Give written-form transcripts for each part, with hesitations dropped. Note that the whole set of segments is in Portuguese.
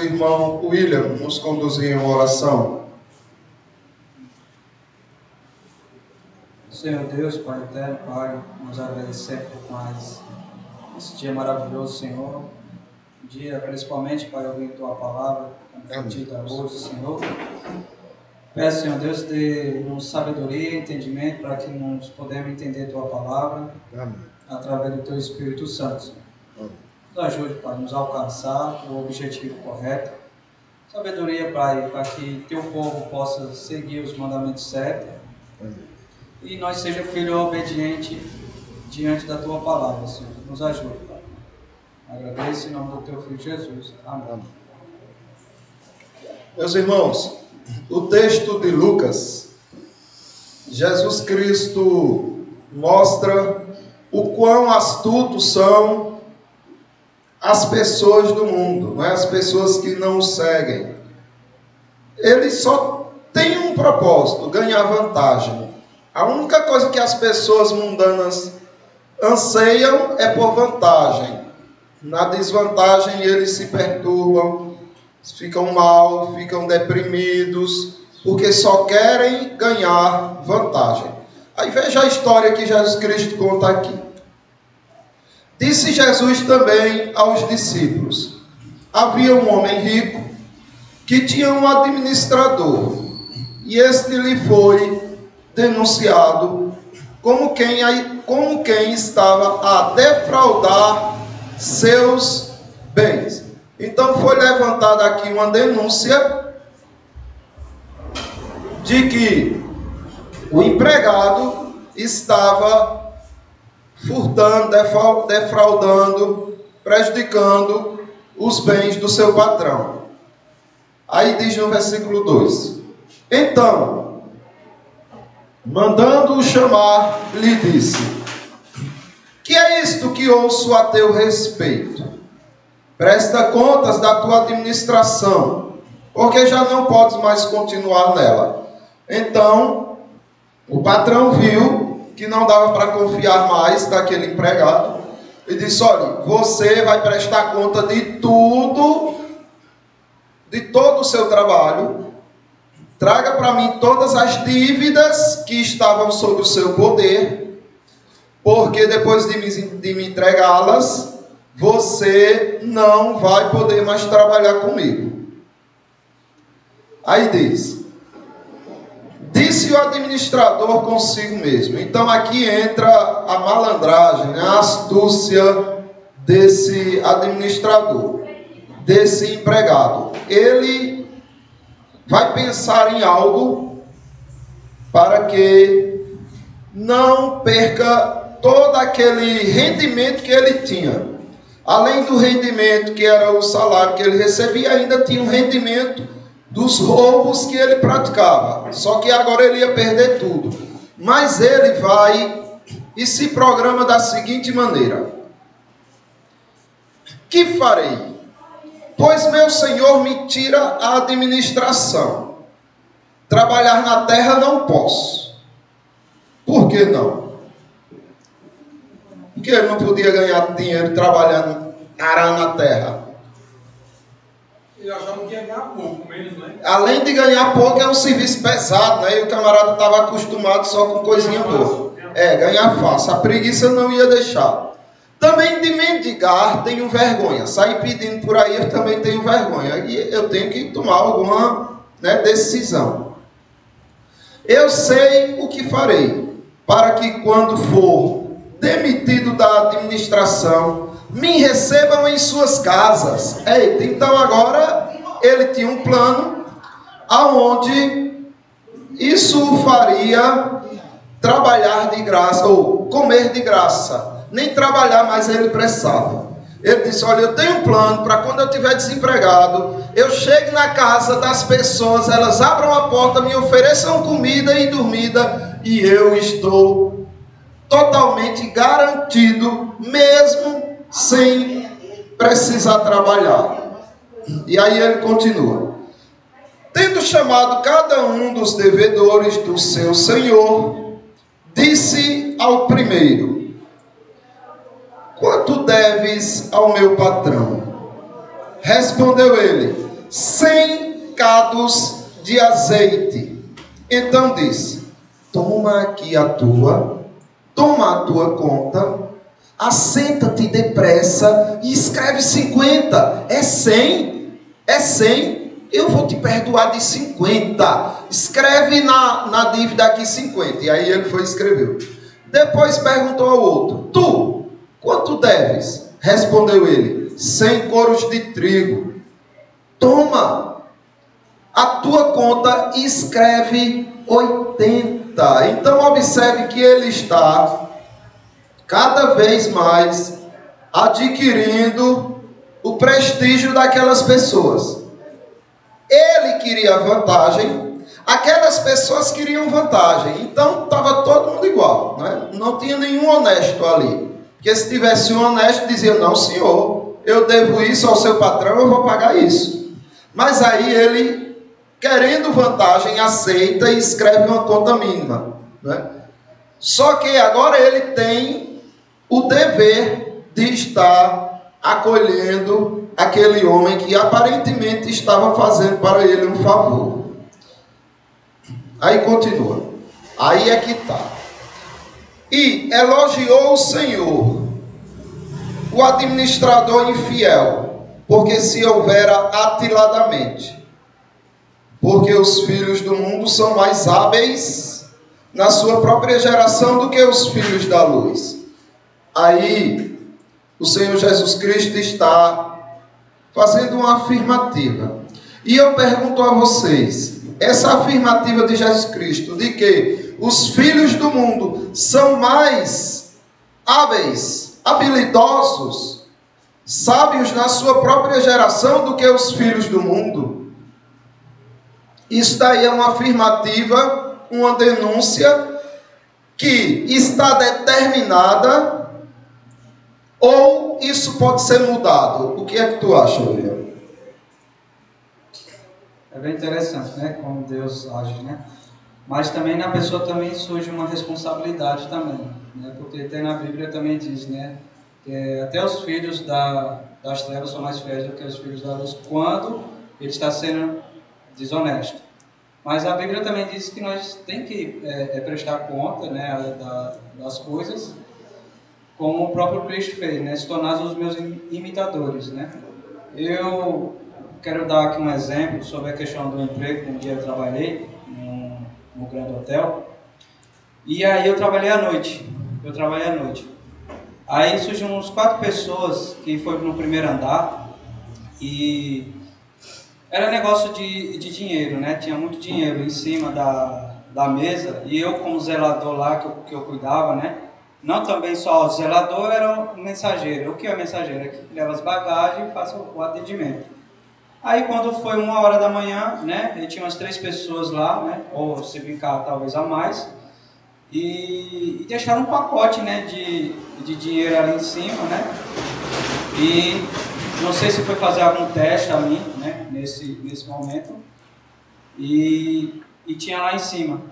nosso irmão William nos conduzir em uma oração. Senhor Deus, Pai eterno, Pai, nós agradecemos por mais esse dia maravilhoso, Senhor. Um dia, principalmente, Pai, ouvir Tua palavra, refletida hoje, Senhor. Peço, Senhor Deus, dê-nos sabedoria e entendimento para que nós podemos entender Tua palavra. Amém. Através do Teu Espírito Santo, Senhor. Nos ajude, Pai, nos alcançar o objetivo correto. Sabedoria, Pai, para que Teu povo possa seguir os mandamentos certos. Amém. E nós seja filho obediente diante da Tua palavra, Senhor. Nos ajude, Pai. Agradeço em nome do Teu Filho Jesus. Amém. Meus irmãos, o texto de Lucas, Jesus Cristo mostra o quão astutos são as pessoas do mundo, não é? As pessoas que não o seguem. Ele só tem um propósito: ganhar vantagem. A única coisa que as pessoas mundanas anseiam é por vantagem. Na desvantagem eles se perturbam, ficam mal, ficam deprimidos, porque só querem ganhar vantagem. Aí veja a história que Jesus Cristo conta aqui. Disse Jesus também aos discípulos: havia um homem rico que tinha um administrador, e este lhe foi denunciado como quem estava a defraudar seus bens. Então foi levantada aqui uma denúncia de que o empregado estava furtando, defraudando, prejudicando os bens do seu patrão. Aí diz no versículo 2: então, mandando-o chamar, lhe disse: que é isto que ouço a teu respeito? Presta contas da tua administração, porque já não podes mais continuar nela. Então, o patrão viu que não dava para confiar mais daquele empregado e disse: olha, você vai prestar conta de tudo, de todo o seu trabalho. Traga para mim todas as dívidas que estavam sob o seu poder, porque depois de me entregá-las, você não vai poder mais trabalhar comigo. Aí disse o administrador consigo mesmo. Então aqui entra a malandragem, a astúcia desse administrador, desse empregado. Ele vai pensar em algo para que não perca todo aquele rendimento que ele tinha. Além do rendimento que era o salário que ele recebia, ainda tinha um rendimento dos roubos que ele praticava. Só que agora ele ia perder tudo. Mas ele vai e se programa da seguinte maneira: que farei? Pois meu senhor me tira a administração. Trabalhar na terra não posso. Por que não? Porque ele não podia ganhar dinheiro trabalhando, arando na terra. Ele achava que ia ganhar pouco, menos, né? Além de ganhar pouco, é um serviço pesado, né? E o camarada estava acostumado só com coisinha boa. Ganhar fácil. A preguiça não ia deixar. Também de mendigar tenho vergonha. Sair pedindo por aí eu também tenho vergonha. E eu tenho que tomar alguma, decisão. Eu sei o que farei, para que quando for demitido da administração, me recebam em suas casas. Eita, então agora ele tinha um plano aonde isso o faria trabalhar de graça, ou comer de graça. Nem trabalhar mais ele precisava. Ele disse: olha, eu tenho um plano para quando eu estiver desempregado, eu chego na casa das pessoas, elas abram a porta, me ofereçam comida e dormida, e eu estou totalmente garantido, mesmo sem precisar trabalhar. E aí ele continua: tendo chamado cada um dos devedores do seu senhor, disse ao primeiro: quanto deves ao meu patrão? Respondeu ele: 100 cados de azeite. Então disse: toma aqui toma a tua conta, assenta-te depressa e escreve 50. É 100, eu vou te perdoar de 50. Escreve na dívida aqui 50. E aí ele foi e escreveu. Depois perguntou ao outro: tu, quanto deves? Respondeu ele: 100 coros de trigo. Toma a tua conta e escreve 80. Então observe que ele está cada vez mais adquirindo o prestígio daquelas pessoas. Ele queria vantagem, aquelas pessoas queriam vantagem. Então estava todo mundo igual, né? Não tinha nenhum honesto ali. Porque se tivesse um honesto, dizia: não, senhor, eu devo isso ao seu patrão, eu vou pagar isso. Mas aí ele, querendo vantagem, aceita e escreve uma conta mínima, né? Só que agora ele tem o dever de estar acolhendo aquele homem que aparentemente estava fazendo para ele um favor. Aí continua. Aí é que está. E elogiou o Senhor, o administrador infiel, porque se houvera atiladamente. Porque os filhos do mundo são mais hábeis na sua própria geração do que os filhos da luz. Aí o Senhor Jesus Cristo está fazendo uma afirmativa. E eu pergunto a vocês, essa afirmativa de Jesus Cristo, de que os filhos do mundo são mais hábeis, habilidosos, sábios na sua própria geração do que os filhos do mundo, isso daí é uma afirmativa, uma denúncia que está determinada, ou isso pode ser mudado? O que é que tu acha, William? É bem interessante, né? Como Deus age, né? Mas também na pessoa também surge uma responsabilidade também, né? Porque tem na Bíblia também diz, né? Que até os filhos das trevas são mais fiéis do que os filhos da luz quando ele está sendo desonesto. Mas a Bíblia também diz que nós temos que prestar conta, né, das coisas, como o próprio Cristo fez, né? Se tornar os meus imitadores, né? Eu quero dar aqui um exemplo sobre a questão do emprego. Um dia eu trabalhei no Grande Hotel, e aí eu trabalhei à noite. Aí surgiram uns 4 pessoas que foram no primeiro andar, e era negócio de dinheiro, né? Tinha muito dinheiro em cima da mesa, e eu, como zelador lá, que eu cuidava, né? Não também só o zelador, era um mensageiro. O que é mensageiro? É que leva as bagagens e faz o atendimento. Aí quando foi 1h da manhã, né? E tinha umas 3 pessoas lá, né? Ou se brincar, talvez a mais. E deixaram um pacote, né? De dinheiro ali em cima, né? E não sei se foi fazer algum teste ali, né? Nesse momento. E tinha lá em cima.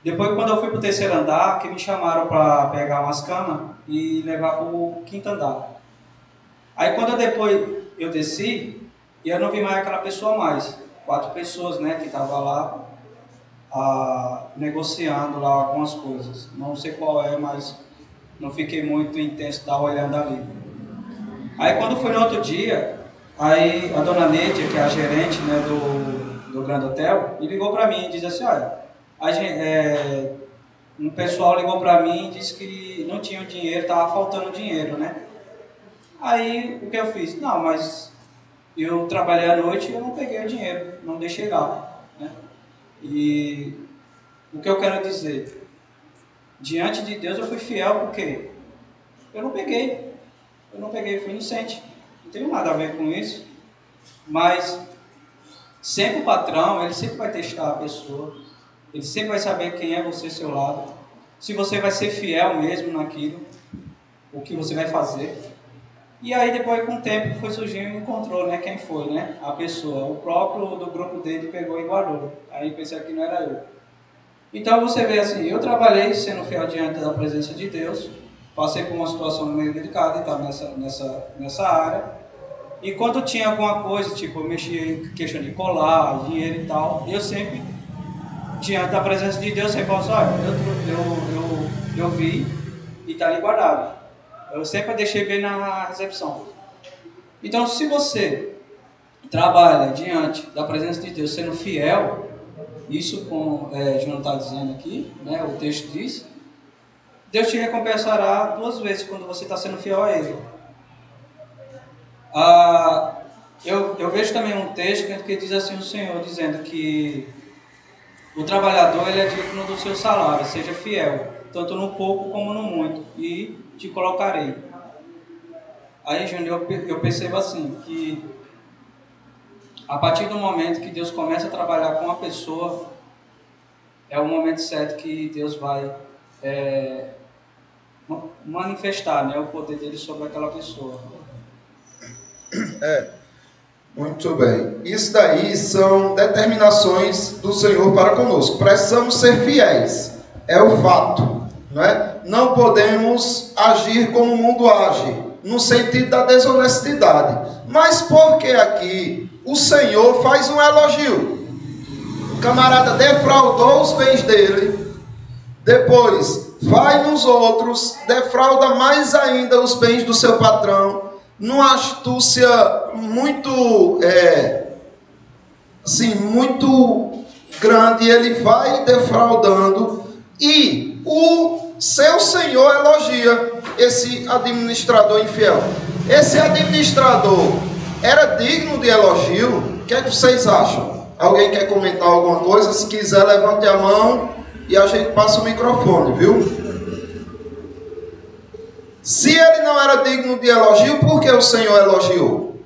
Depois, quando eu fui para o 3º andar, que me chamaram para pegar umas camas e levar para o 5º andar. Aí quando depois eu desci, eu não vi mais aquela pessoa mais. 4 pessoas, né, que estavam lá negociando lá algumas coisas. Não sei qual é, mas não fiquei muito intenso da olhando ali. Aí quando foi no outro dia, aí a dona Neide, que é a gerente, né, do Grande Hotel, me ligou para mim e disse assim: olha, um pessoal ligou para mim e disse que não tinha dinheiro, estava faltando dinheiro, né? Aí o que eu fiz? Não, mas eu trabalhei à noite e eu não peguei o dinheiro, não deixei lá, né? E o que eu quero dizer? Diante de Deus eu fui fiel, porque eu não peguei, fui inocente, não tenho nada a ver com isso, mas sempre o patrão, ele sempre vai testar a pessoa, ele sempre vai saber quem é você ao seu lado, se você vai ser fiel mesmo naquilo, o que você vai fazer. E aí depois, com o tempo, foi surgindo e encontrou, né, quem foi, né, a pessoa. O próprio do grupo dele pegou e guardou. Aí pensei que não era eu. Então você vê assim, eu trabalhei sendo fiel diante da presença de Deus, passei por uma situação meio delicada e tal nessa área, E quando tinha alguma coisa, tipo, eu mexia em questão de colar, dinheiro e tal, eu sempre, diante da presença de Deus, sempre falava, olha, eu vi e está ali guardado. Eu sempre deixei bem na recepção. Então, se você trabalha diante da presença de Deus sendo fiel, isso como João está dizendo aqui, né, o texto diz, Deus te recompensará 2 vezes quando você está sendo fiel a Ele. Eu vejo também um texto que diz assim o Senhor, dizendo que o trabalhador ele é digno do seu salário, seja fiel, tanto no pouco como no muito, e te colocarei. Aí, Júnior, eu percebo assim, que a partir do momento que Deus começa a trabalhar com a pessoa, é o momento certo que Deus vai manifestar, né, o poder dele sobre aquela pessoa. Muito bem. Isso daí são determinações do Senhor para conosco. Precisamos ser fiéis. É o fato. Não é? Não podemos agir como o mundo age, no sentido da desonestidade. Mas porque aqui o Senhor faz um elogio. O camarada defraudou os bens dele, depois vai nos outros, defrauda mais ainda os bens do seu patrão, numa astúcia muito, muito grande, ele vai defraudando e o seu senhor elogia esse administrador infiel. Esse administrador era digno de elogio? O que é que vocês acham? Alguém quer comentar alguma coisa? Se quiser, levante a mão e a gente passa o microfone, viu? Se ele não era digno de elogio, por que o Senhor elogiou?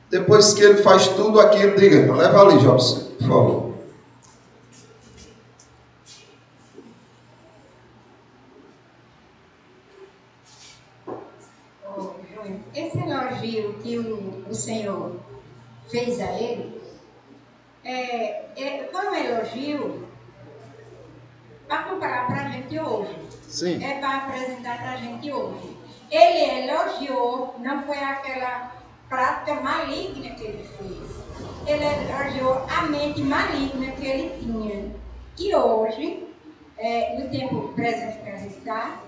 Depois que ele faz tudo aquilo, diga, leva ali, Jobson, por favor. Esse elogio que o Senhor fez a ele, foi um elogio para comparar para a gente hoje. Sim. É para apresentar para a gente hoje. Ele elogiou, não foi aquela prática maligna que ele fez. Ele elogiou a mente maligna que ele tinha. Que hoje, no tempo presente que a gente está,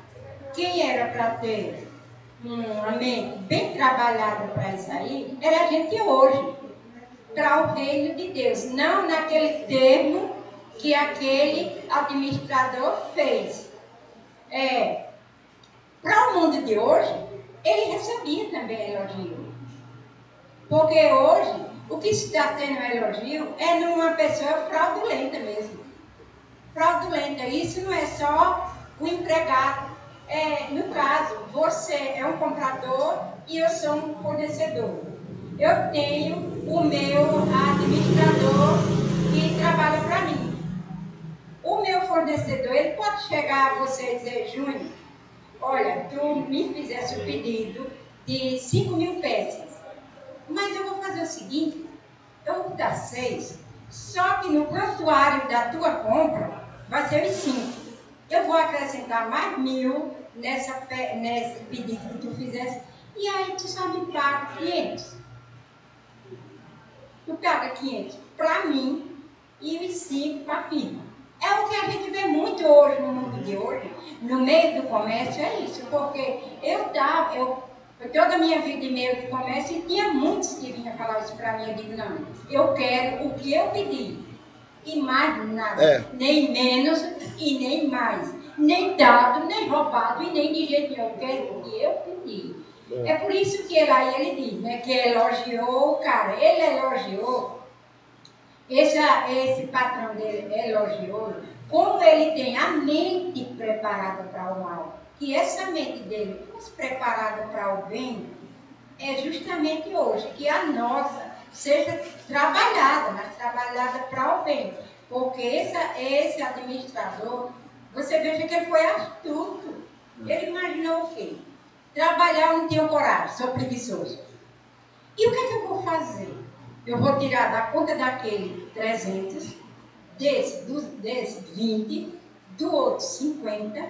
quem era para ter uma mente bem trabalhada para isso aí, era a gente hoje, para o reino de Deus. Não naquele termo que aquele administrador fez. Para o mundo de hoje, ele recebia também elogio. Porque hoje, o que está sendo elogio é numa pessoa fraudulenta mesmo. Fraudulenta. Isso não é só o empregado. No caso, você é um comprador e eu sou um fornecedor. Eu tenho o meu administrador que trabalha para mim. O meu fornecedor, ele pode chegar a você e dizer, Júnior, olha, tu me fizesse o pedido de 5.000 peças, mas eu vou fazer o seguinte, eu vou dar 6, só que no prontuário da tua compra vai ser os 5. Eu vou acrescentar mais 1.000 nesse pedido que tu fizesse, e aí tu só me paga 500. Tu paga 500 para mim e os 5 para a firma. É o que a gente vê muito hoje no mundo de hoje, no meio do comércio, é isso. Porque toda a minha vida em meio de comércio, e tinha muitos que vinham falar isso para mim. Eu digo, não, eu quero o que eu pedi. E mais nada, nem menos e nem mais. Nem dado, nem roubado e nem de jeito nenhum. Eu quero o que eu pedi. É por isso que ele diz, né, que elogiou o cara. Ele elogiou. Esse patrão dele elogiou, como ele tem a mente preparada para o mal, que essa mente dele fosse preparada para o bem, é justamente hoje, que a nossa seja trabalhada, mas trabalhada para o bem. Porque esse administrador, você veja que ele foi astuto. Ele imaginou o quê? Trabalhar, não tinha coragem, sou preguiçoso. E o que é que eu vou fazer? Eu vou tirar da conta daquele 300, desse 20, do outro 50,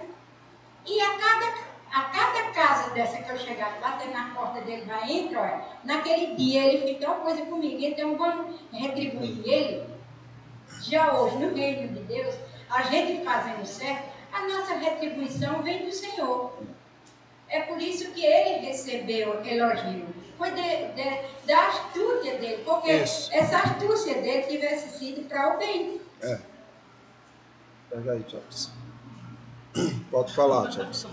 e a cada A cada casa dessa que eu chegar, bater na porta dele, vai entrar, olha, naquele dia ele fez tal coisa comigo, então vamos retribuir ele. Já hoje, no reino de Deus, a gente fazendo certo, a nossa retribuição vem do Senhor. É por isso que ele recebeu elogio. Foi da astúcia dele, porque essa astúcia dele tivesse sido para o bem. Pega aí, Jobs. Pode falar, Jobs.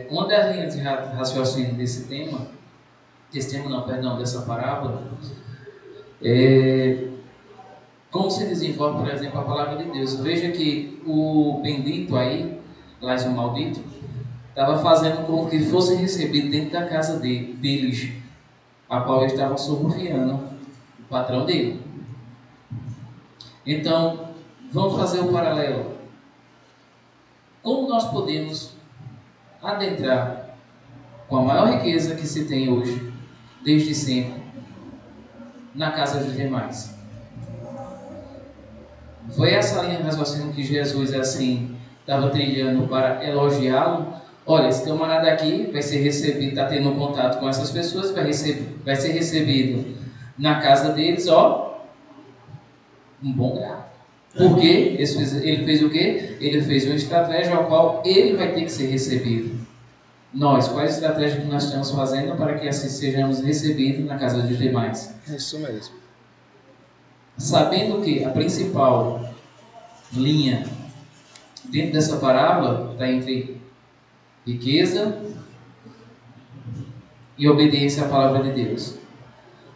Uma das linhas de raciocínio dessa parábola, como se desenvolve, por exemplo, a palavra de Deus. Veja que o bendito aí, lá o maldito, estava fazendo com que fosse recebido dentro da casa deles, a qual eles estavam subornando o patrão dele. Então, vamos fazer um paralelo. Como nós podemos adentrar com a maior riqueza que se tem hoje, desde sempre, na casa dos demais? Foi essa linha de raciocínio que Jesus estava trilhando para elogiá-lo. Olha, esse camarada aqui vai ser recebido, está tendo contato com essas pessoas, vai ser recebido na casa deles, um bom grado. Porque ele fez o quê? Ele fez uma estratégia ao qual ele vai ter que ser recebido. Nós, qual é a estratégia que nós estamos fazendo para que assim sejamos recebidos na casa dos demais? Isso mesmo. Sabendo que a principal linha dentro dessa parábola está entre riqueza e obediência à palavra de Deus.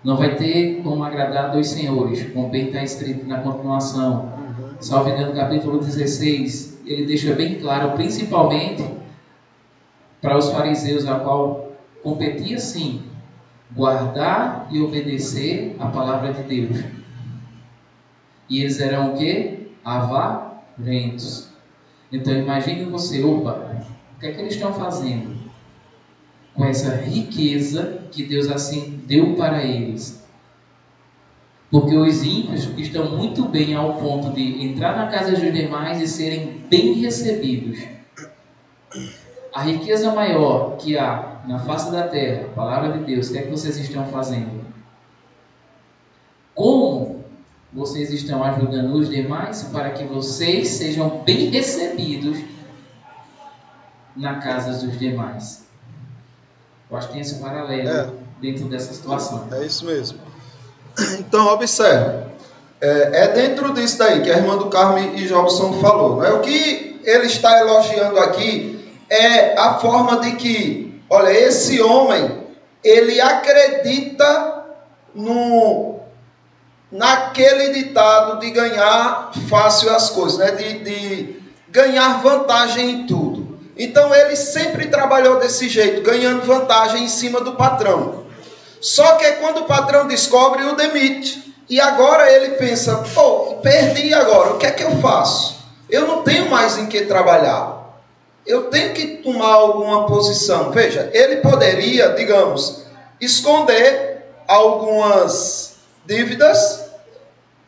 Não vai ter como agradar dois senhores, como bem está escrito na continuação. Salvo engano, capítulo 16, ele deixa bem claro, principalmente para os fariseus, a qual competia sim guardar e obedecer a palavra de Deus. E eles eram o quê? Avarentos. Então imagine você, o que é que eles estão fazendo com essa riqueza que Deus assim deu para eles? Porque os ímpios estão muito bem ao ponto de entrar na casa dos demais e serem bem recebidos. A riqueza maior que há na face da terra, a palavra de Deus, o que é que vocês estão fazendo? Como vocês estão ajudando os demais para que vocês sejam bem recebidos na casa dos demais? Eu acho que tem esse paralelo dentro dessa situação. É isso mesmo. Então, observe. É dentro disso daí que a irmã do Carmo e Jobson falou. Não é? O que ele está elogiando aqui é a forma de que, olha, esse homem, ele acredita naquele ditado de ganhar fácil as coisas, né? de ganhar vantagem em tudo. Então ele sempre trabalhou desse jeito, ganhando vantagem em cima do patrão. Só que quando o patrão descobre, o demite. E agora ele pensa, perdi agora, o que é que eu faço? Eu não tenho mais em que trabalhar. Eu tenho que tomar alguma posição. Veja, ele poderia, digamos, esconder algumas dívidas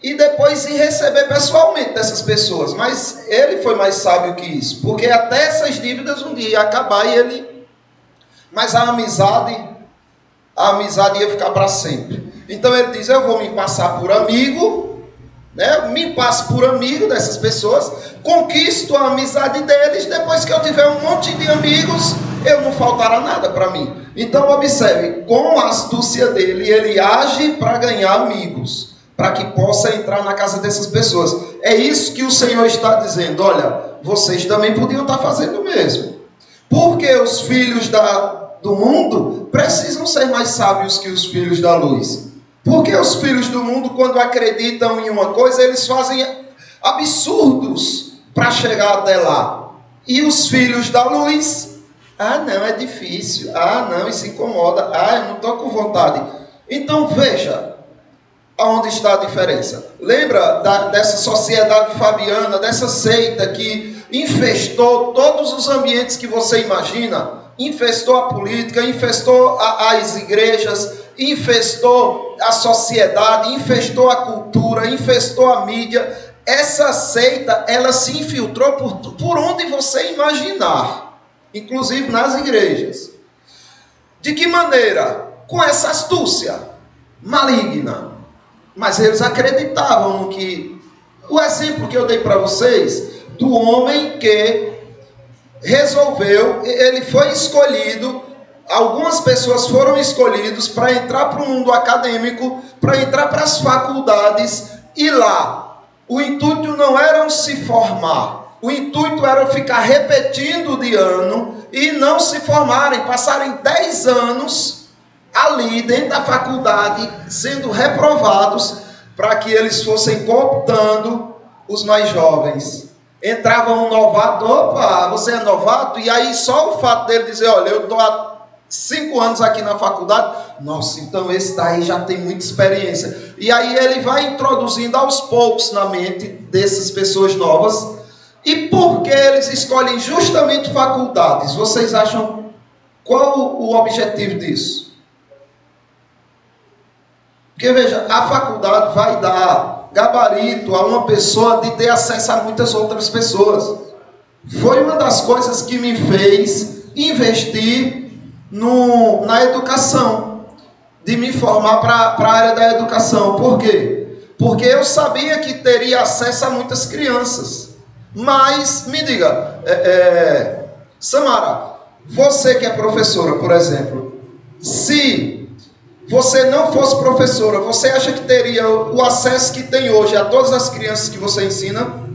e depois ir receber pessoalmente dessas pessoas. Mas ele foi mais sábio que isso, porque até essas dívidas um dia ia acabar e ele... Mas a amizade ia ficar para sempre. Então ele diz, eu vou me passar por amigo, né? Me passo por amigo dessas pessoas, conquisto a amizade deles, depois que eu tiver um monte de amigos, eu não faltará nada para mim. Então observe, com a astúcia dele, ele age para ganhar amigos, para que possa entrar na casa dessas pessoas. É isso que o Senhor está dizendo, olha, vocês também podiam estar fazendo o mesmo. Porque os filhos do mundo precisam ser mais sábios que os filhos da luz. Porque os filhos do mundo, quando acreditam em uma coisa, eles fazem absurdos para chegar até lá. E os filhos da luz, não, é difícil, não, isso incomoda, eu não estou com vontade. Então veja aonde está a diferença. Lembra dessa sociedade fabiana, dessa seita que infestou todos os ambientes que você imagina? Infestou a política, infestou as igrejas, infestou a sociedade, infestou a cultura, infestou a mídia. Essa seita, ela se infiltrou por onde você imaginar. inclusive nas igrejas. De que maneira? Com essa astúcia maligna. Mas eles acreditavam no que... O exemplo que eu dei para vocês, do homem que resolveu, ele foi escolhido, algumas pessoas foram escolhidas para entrar para o mundo acadêmico, para entrar para as faculdades, e lá, o intuito não era se formar, o intuito era ficar repetindo de ano e não se formarem, passarem 10 anos ali dentro da faculdade, sendo reprovados, para que eles fossem cooptando os mais jovens. Entrava um novato, opa, você é novato? E aí só o fato dele dizer, olha, eu estou há 5 anos aqui na faculdade, nossa, então esse daí já tem muita experiência. E aí ele vai introduzindo aos poucos na mente dessas pessoas novas. E por que eles escolhem justamente faculdades? Vocês acham qual o objetivo disso? Porque veja, a faculdade vai dar gabarito a uma pessoa de ter acesso a muitas outras pessoas. Foi uma das coisas que me fez investir na educação, de me formar para a área da educação. Por quê? Porque eu sabia que teria acesso a muitas crianças. Mas, me diga, Samara, você que é professora, por exemplo, se você não fosse professora, você acha que teria o acesso que tem hoje a todas as crianças que você ensina?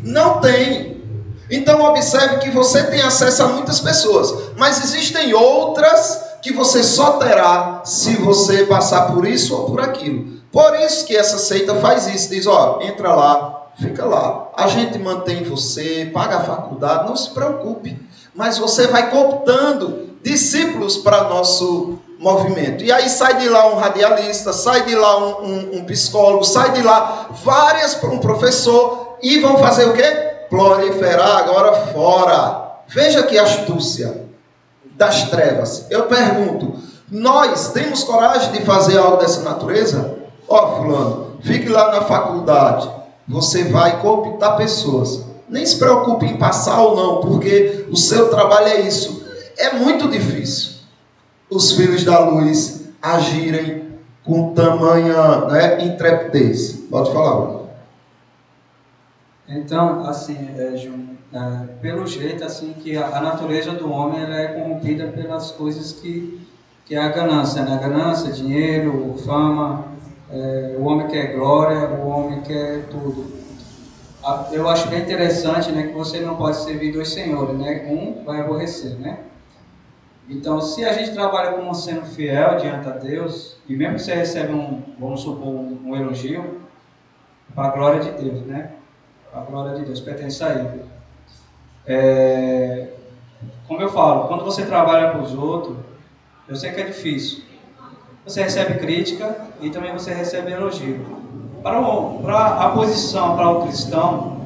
Não tem. Então observe que você tem acesso a muitas pessoas, mas existem outras que você só terá se você passar por isso ou por aquilo. Por isso que essa seita faz isso, diz, ó, entra lá, fica lá, a gente mantém você, paga a faculdade, não se preocupe, mas você vai cooptando discípulos para nosso movimento. E aí sai de lá um radialista, sai de lá um psicólogo, sai de lá um professor, e vão fazer o quê? Proliferar agora fora. Veja que astúcia das trevas. Eu pergunto, nós temos coragem de fazer algo dessa natureza? Ó, fulano, fique lá na faculdade, você vai cooptar pessoas. Nem se preocupe em passar ou não, porque o seu trabalho é isso. É muito difícil os filhos da luz agirem com tamanha, né, intrepidez. Pode falar, Bruno. Então, assim, Júnior, pelo jeito, assim, que a natureza do homem ela é corrompida pelas coisas que é a ganância, né? A ganância, dinheiro, fama, o homem quer glória, o homem quer tudo. Eu acho bem interessante, né, que você não pode servir 2 senhores, né? Um vai aborrecer, né? Então, se a gente trabalha como sendo fiel diante a Deus, e mesmo que você recebe vamos supor, um elogio, para a glória de Deus, né? Para a glória de Deus, pertence a Ele. Como eu falo, quando você trabalha para os outros, eu sei que é difícil. Você recebe crítica e também você recebe elogio. Para a posição, para o cristão,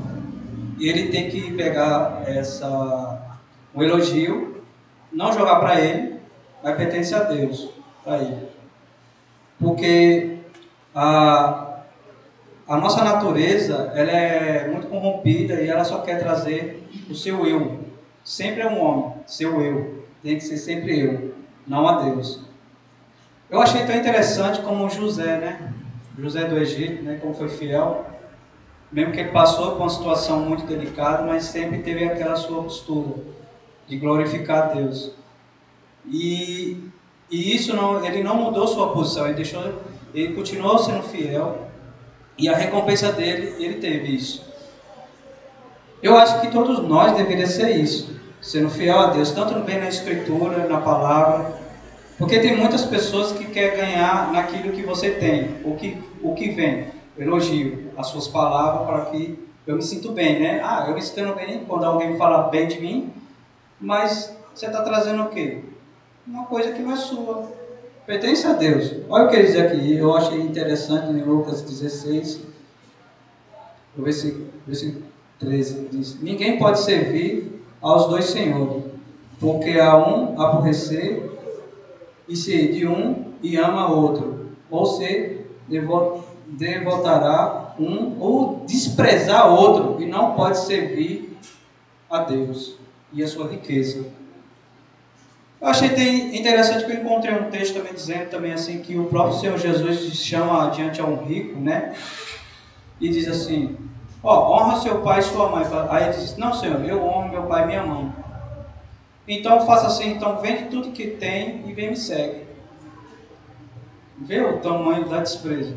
ele tem que pegar um elogio, não jogar para ele, mas pertence a Deus, para ele. Porque a nossa natureza, ela é muito corrompida e ela só quer trazer o seu eu. Sempre é um homem, seu eu. Tem que ser sempre eu, não a Deus. Eu achei tão interessante como José, né? José do Egito, né? Como foi fiel. Mesmo que ele passou por uma situação muito delicada, mas sempre teve aquela sua postura de glorificar a Deus. E isso ele não mudou sua posição, ele continuou sendo fiel. E a recompensa dele, ele teve isso. Eu acho que todos nós deveríamos ser isso, sendo fiel a Deus, tanto bem na escritura, na palavra, porque tem muitas pessoas que querem ganhar naquilo que você tem, o que vem, elogio, as suas palavras, para que eu me sinto bem, né? Eu me sinto bem quando alguém fala bem de mim, mas você está trazendo o quê? Uma coisa que não é sua. Pertence a Deus. Olha o que ele diz aqui, eu achei interessante em Lucas 16, o versículo 13, diz: ninguém pode servir aos 2 senhores, porque a um aborrecer e ser de um e ama outro, ou se devotará um ou desprezar outro, e não pode servir a Deus. e a sua riqueza. Eu achei interessante que eu encontrei um texto também dizendo também assim que o próprio Senhor Jesus chama adiante a um rico, né? E diz assim, honra seu pai e sua mãe. Aí ele diz, não, Senhor, eu honro meu pai e minha mãe. Então faça assim, então vende tudo que tem e vem me segue. Vê o tamanho da desprezo.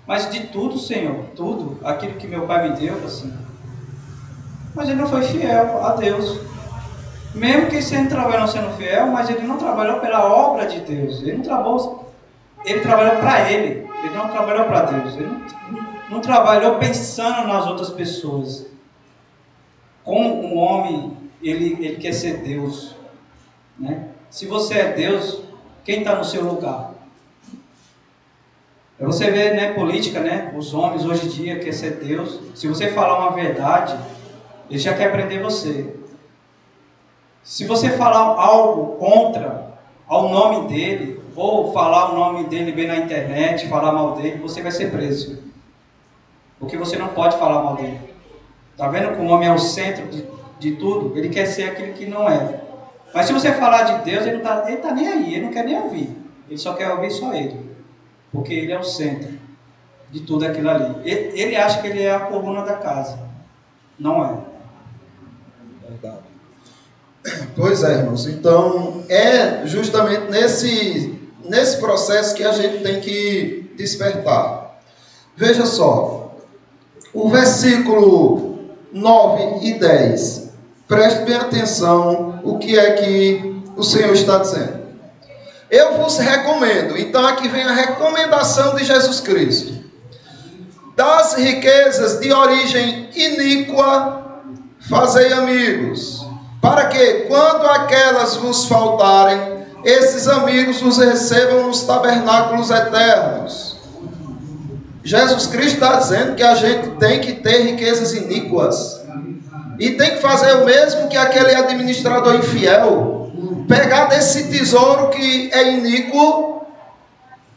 Mas de tudo, Senhor, tudo, aquilo que meu pai me deu, assim. Mas ele não foi fiel a Deus. Mesmo que ele trabalhou sendo fiel, mas ele não trabalhou pela obra de Deus. Ele trabalhou para ele. Ele não trabalhou para Deus. Ele não trabalhou pensando nas outras pessoas. Como um homem, ele quer ser Deus, né? Se você é Deus, quem está no seu lugar? Você vê, né, política, né? Os homens hoje em dia querem ser Deus. Se você falar uma verdade, ele já quer prender você. Se você falar algo contra ao nome dele, ou falar o nome dele bem na internet, falar mal dele, você vai ser preso. Porque você não pode falar mal dele. Está vendo que o homem é o centro de tudo? Ele quer ser aquilo que não é. Mas se você falar de Deus, ele tá nem aí, ele não quer nem ouvir. Ele só quer ouvir só ele. Porque ele é o centro de tudo aquilo ali. Ele acha que ele é a coluna da casa. Não é. Verdade. Pois é, irmãos. Então, é justamente nesse processo que a gente tem que despertar. Veja só. O versículo 9 e 10. Preste bem atenção o que é que o Senhor está dizendo. Eu vos recomendo. Então aqui vem a recomendação de Jesus Cristo. Das riquezas de origem iníqua, fazei amigos, para que, quando aquelas vos faltarem, esses amigos os recebam nos tabernáculos eternos. Jesus Cristo está dizendo que a gente tem que ter riquezas iníquas. E tem que fazer o mesmo que aquele administrador infiel. Pegar desse tesouro que é iníquo,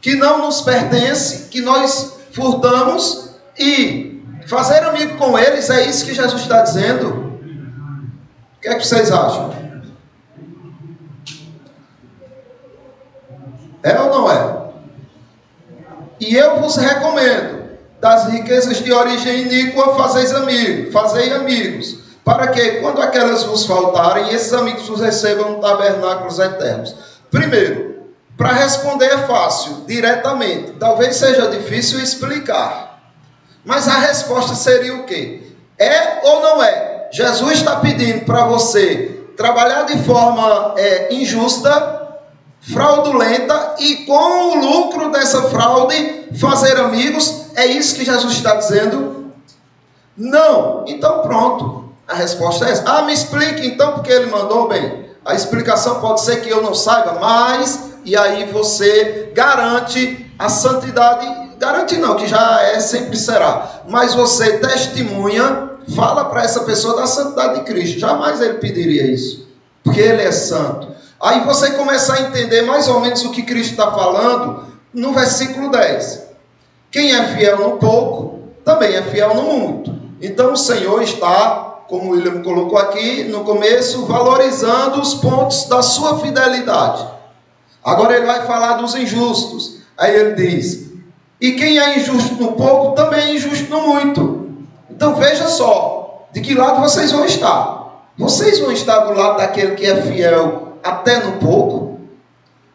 que não nos pertence, que nós furtamos, e fazer amigo com eles. É isso que Jesus está dizendo. O que é que vocês acham? É ou não é? E eu vos recomendo, das riquezas de origem iníqua, fazei amigos, para que, quando aquelas vos faltarem, esses amigos os recebam no tabernáculos eternos. Primeiro, para responder é fácil, diretamente. Talvez seja difícil explicar. Mas a resposta seria o quê? É ou não é? Jesus está pedindo para você trabalhar de forma injusta, fraudulenta, e com o lucro dessa fraude fazer amigos? É isso que Jesus está dizendo? Não. Então pronto. A resposta é essa. Me explique então porque ele mandou. Bem, a explicação pode ser que eu não saiba, mas, e aí você garante a santidade, garante não, que já é, sempre será, mas você testemunha, fala para essa pessoa da santidade de Cristo. Jamais ele pediria isso, porque ele é santo. Aí você começa a entender mais ou menos o que Cristo está falando no versículo 10. Quem é fiel no pouco, também é fiel no muito. Então o Senhor está, como o William colocou aqui no começo, valorizando os pontos da sua fidelidade. Agora ele vai falar dos injustos. Aí ele diz, e quem é injusto no pouco, também é injusto no muito. Então veja só, de que lado vocês vão estar? Vocês vão estar do lado daquele que é fiel até no pouco?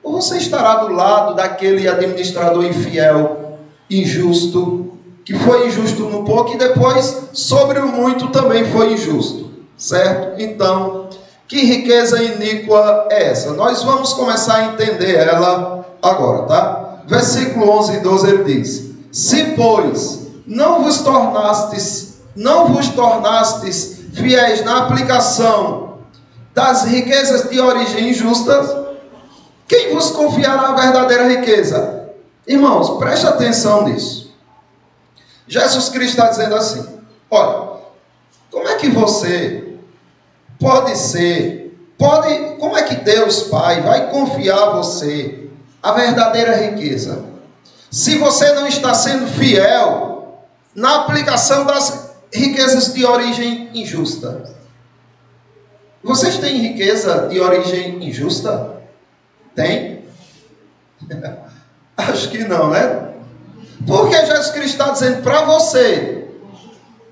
Ou você estará do lado daquele administrador infiel, injusto, que foi injusto no pouco e depois sobre o muito também foi injusto, certo? Então, que riqueza iníqua é essa? Nós vamos começar a entender ela agora, tá? Versículo 11 e 12 ele diz, se pois não vos tornastes fiéis na aplicação das riquezas de origem injusta, quem vos confiará a verdadeira riqueza? Irmãos, preste atenção nisso. Jesus Cristo está dizendo assim, olha, como é que você como é que Deus Pai vai confiar a você a verdadeira riqueza, se você não está sendo fiel na aplicação das riquezas de origem injusta? Vocês têm riqueza de origem injusta? Tem? Acho que não, né? Porque Jesus Cristo está dizendo para você,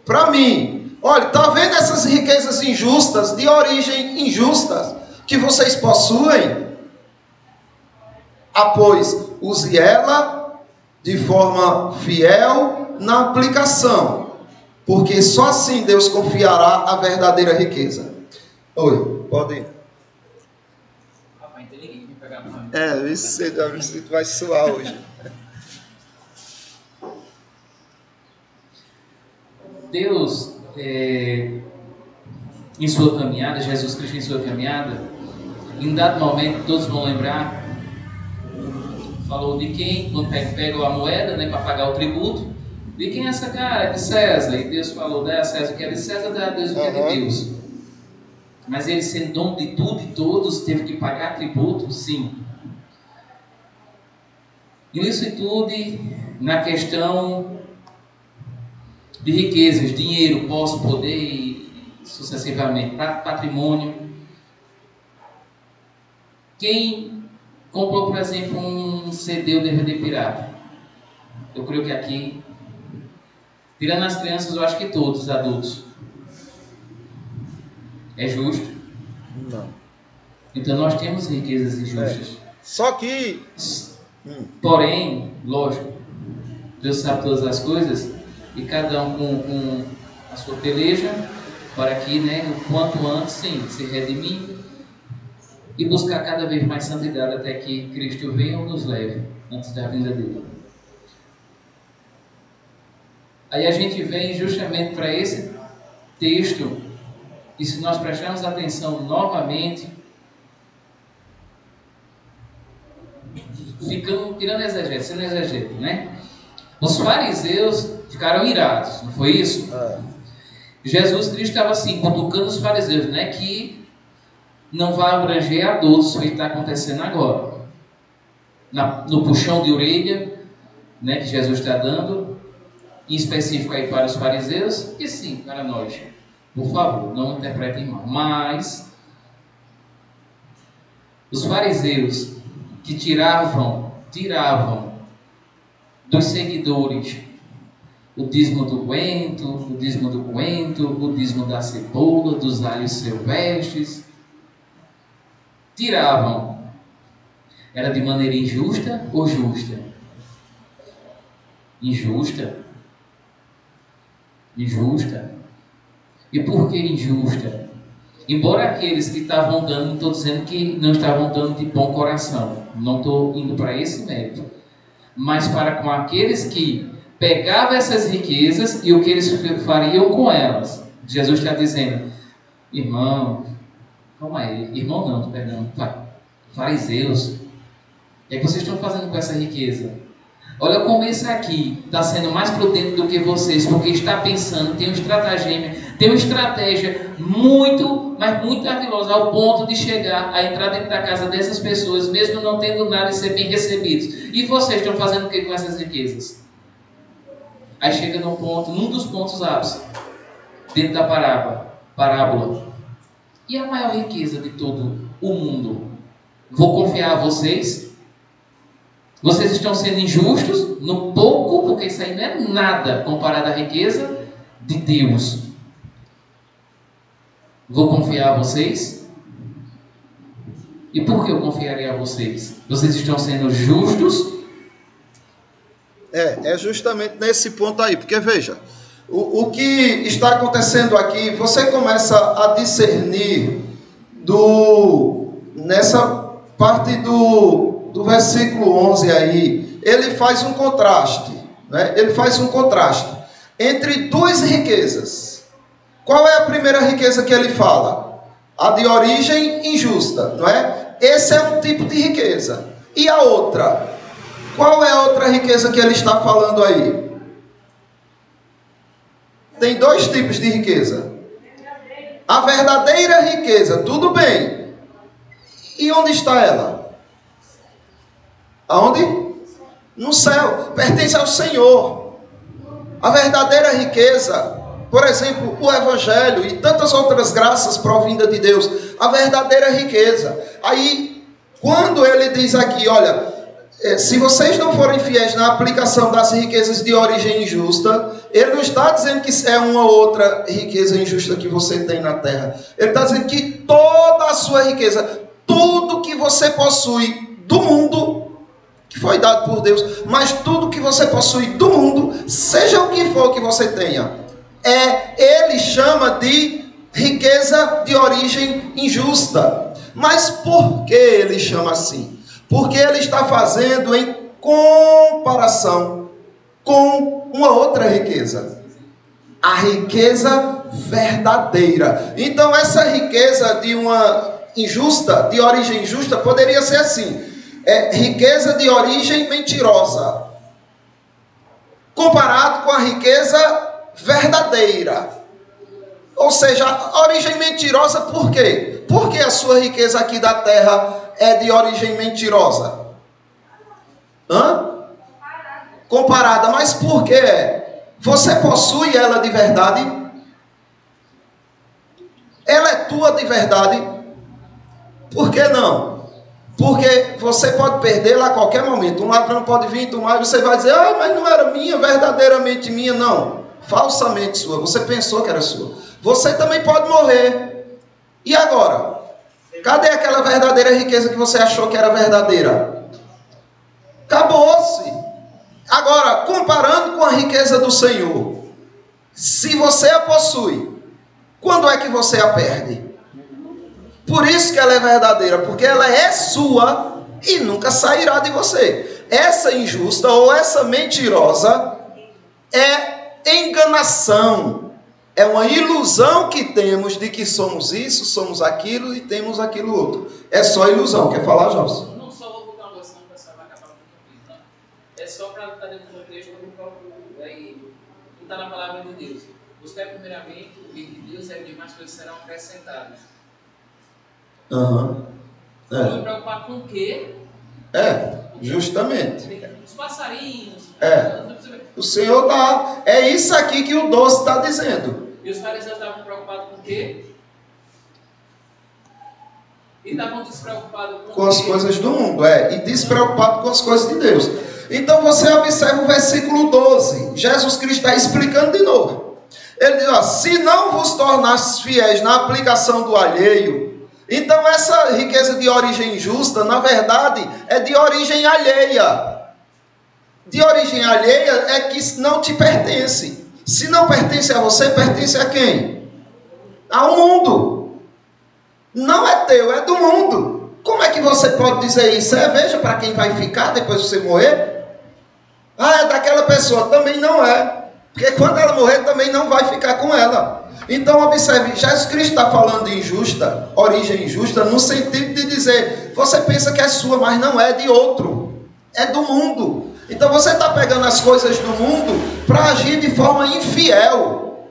para mim, olha, está vendo essas riquezas injustas, de origem injusta, que vocês possuem? Pois use ela de forma fiel na aplicação, porque só assim Deus confiará a verdadeira riqueza. Oi, pode ir. Isso vai suar hoje. Deus, em sua caminhada, Jesus Cristo em sua caminhada, em dado momento, todos vão lembrar, falou de quem, quando pegou a moeda, né, para pagar o tributo, de quem é essa cara? De César. E Deus falou, dá a César o que é de César, dá a Deus o que é de Deus. Mas ele, sendo dono de tudo e todos, teve que pagar tributo? Sim. Ilicitude na questão de riquezas, dinheiro, posse, poder e sucessivamente, patrimônio. Quem comprou, por exemplo, um CD ou DVD pirata? Eu creio que aqui, tirando as crianças, eu acho que todos os adultos. É justo? Não. Então nós temos riquezas injustas. Só que... Porém, lógico, Deus sabe todas as coisas e cada um com a sua peleja para que, né, o quanto antes, sim, se redimir e buscar cada vez mais santidade até que Cristo venha ou nos leve antes da vinda dele. Aí a gente vem justamente para esse texto e se nós prestarmos atenção novamente, tirando exegeta, sendo exegeta, né? Os fariseus ficaram irados, não foi isso? Jesus Cristo estava assim, cutucando os fariseus, né? Que não vai abranger adultos, o que está acontecendo agora. No puxão de orelha, né? Que Jesus está dando, em específico aí para os fariseus, e sim, para nós. Por favor, não interpretem mal. Mas os fariseus que tiravam dos seguidores o dízimo do coentro, o dízimo da cebola, dos alhos silvestres, tiravam. Era de maneira injusta ou justa? Injusta. E por que injusta? Embora aqueles que estavam dando, não estou dizendo que não estavam dando de bom coração, não estou indo para esse mérito, mas para com aqueles que pegavam essas riquezas e o que eles fariam com elas. Jesus está dizendo, irmão, calma aí, irmão não, perdão, fariseus, o que vocês estão fazendo com essa riqueza? Olha como esse aqui está sendo mais prudente do que vocês, porque está pensando, tem uma estratégia muito, mas muito ardilosa, ao ponto de chegar a entrar dentro da casa dessas pessoas, mesmo não tendo nada e ser bem recebidos. E vocês estão fazendo o que com essas riquezas? Aí chega num dos pontos ápice, dentro da parábola. E a maior riqueza de todo o mundo? Vou confiar a vocês? Vocês estão sendo injustos no pouco, porque isso aí não é nada comparado à riqueza de Deus. Vou confiar a vocês? E por que eu confiaria a vocês? Vocês estão sendo justos? É justamente nesse ponto aí, porque veja, o que está acontecendo aqui, você começa a discernir nessa parte do versículo 11 aí, ele faz um contraste, né? Ele faz um contraste entre duas riquezas. Qual é a primeira riqueza que ele fala? A de origem injusta, não é? Esse é um tipo de riqueza. E a outra? Qual é a outra riqueza que ele está falando aí? Tem dois tipos de riqueza. A verdadeira riqueza, tudo bem. E onde está ela? Aonde? No céu. Pertence ao Senhor. A verdadeira riqueza Por exemplo, o Evangelho e tantas outras graças provindas de Deus, a verdadeira riqueza. Aí, quando ele diz aqui, olha, se vocês não forem fiéis na aplicação das riquezas de origem injusta, ele não está dizendo que é uma outra riqueza injusta que você tem na terra. Ele está dizendo que toda a sua riqueza, tudo que você possui do mundo, que foi dado por Deus, mas tudo que você possui do mundo, seja o que for que você tenha, ele chama de riqueza de origem injusta. Mas por que ele chama assim? Porque ele está fazendo em comparação com uma outra riqueza, a riqueza verdadeira. Então essa riqueza de uma injusta, de origem injusta, poderia ser assim: riqueza de origem mentirosa, comparado com a riqueza verdadeira. Ou seja, a origem mentirosa, por quê? Porque a sua riqueza aqui da terra é de origem mentirosa. Comparada, mas por quê? Você possui ela de verdade? Ela é tua de verdade? Por que não? Porque você pode perdê-la a qualquer momento. Um ladrão pode vir e tomar e você vai dizer: mas não era minha, verdadeiramente minha. Não, falsamente sua. Você pensou que era sua. Você também pode morrer. E agora? Cadê aquela verdadeira riqueza que você achou que era verdadeira? Acabou-se. Agora, comparando com a riqueza do Senhor, se você a possui, quando é que você a perde? Por isso que ela é verdadeira, porque ela é sua e nunca sairá de você. Essa injusta ou essa mentirosa é enganação. É uma ilusão que temos de que somos isso, somos aquilo e temos aquilo outro. É só ilusão. Quer falar, Jobson? Não só vou botar uma noção para essa vaca para o não. É só para estar dentro do contexto do próprio. Está na palavra de Deus. Buscar primeiramente o reino de Deus, e as demais coisas serão acrescentadas. Vou me preocupar com o quê? Justamente. Os passarinhos. O Senhor dá. É isso aqui que o 12 está dizendo. E os fariseus estavam preocupados com o quê? E estavam despreocupados com as coisas do mundo. E despreocupados com as coisas de Deus. Então você observa o versículo 12. Jesus Cristo está explicando de novo. Ele diz: se não vos tornastes fiéis na aplicação do alheio, então essa riqueza de origem injusta, na verdade, é de origem alheia. De origem alheia é que não te pertence. Se não pertence a você, pertence a quem? Ao mundo. Não é teu, é do mundo. Como é que você pode dizer isso? Veja para quem vai ficar depois de você morrer. É daquela pessoa. Também não é. Porque quando ela morrer, também não vai ficar com ela. Então observe, Jesus Cristo está falando de injusta, origem injusta, no sentido de dizer: você pensa que é sua, mas não é de outro. É do mundo. Então você está pegando as coisas do mundo para agir de forma infiel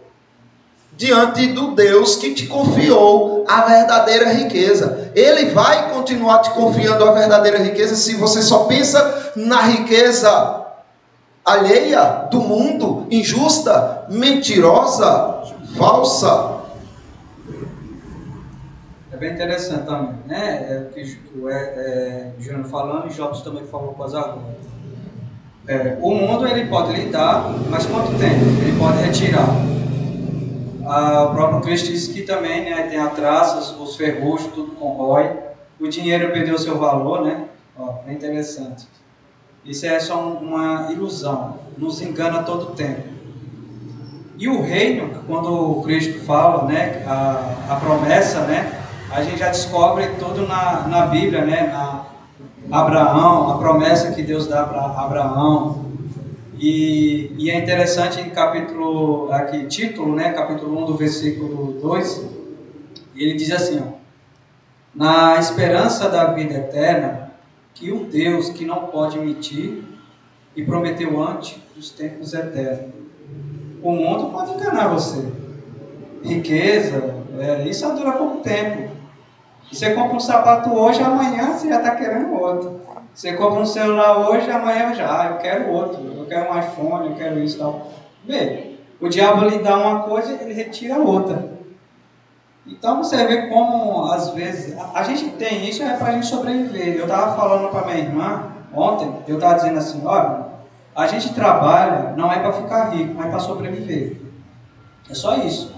diante do Deus que te confiou a verdadeira riqueza. Ele vai continuar te confiando a verdadeira riqueza se você só pensa na riqueza alheia do mundo, injusta, mentirosa, falsa. É bem interessante também, né? O que o Júnior falando e Jobs também falou com as agora. O mundo ele pode lhe dar, mas quanto tempo? Ele pode retirar. O próprio Cristo disse que também, né, tem atrasos, os ferrugem, tudo corrói. O dinheiro perdeu seu valor, né? É interessante. Isso é só uma ilusão, nos engana todo o tempo. E o reino, quando o Cristo fala, né, a promessa, né, a gente já descobre tudo na Bíblia, né, Abraão, a promessa que Deus dá para Abraão. E é interessante em título, né, capítulo 1 do versículo 2, ele diz assim: na esperança da vida eterna, que o Deus que não pode mentir e prometeu antes dos tempos eternos. O mundo pode enganar você. Riqueza, isso dura pouco tempo. Você compra um sapato hoje, amanhã você já está querendo outro. Você compra um celular hoje, amanhã eu quero outro. Eu quero um iPhone, eu quero isso e tal. Vê, O diabo lhe dá uma coisa, ele retira outra. Então você vê como, às vezes, a gente tem isso, é para a gente sobreviver. Eu estava falando para minha irmã ontem, eu estava dizendo assim, olha, a gente trabalha não é para ficar rico, mas para sobreviver. É só isso.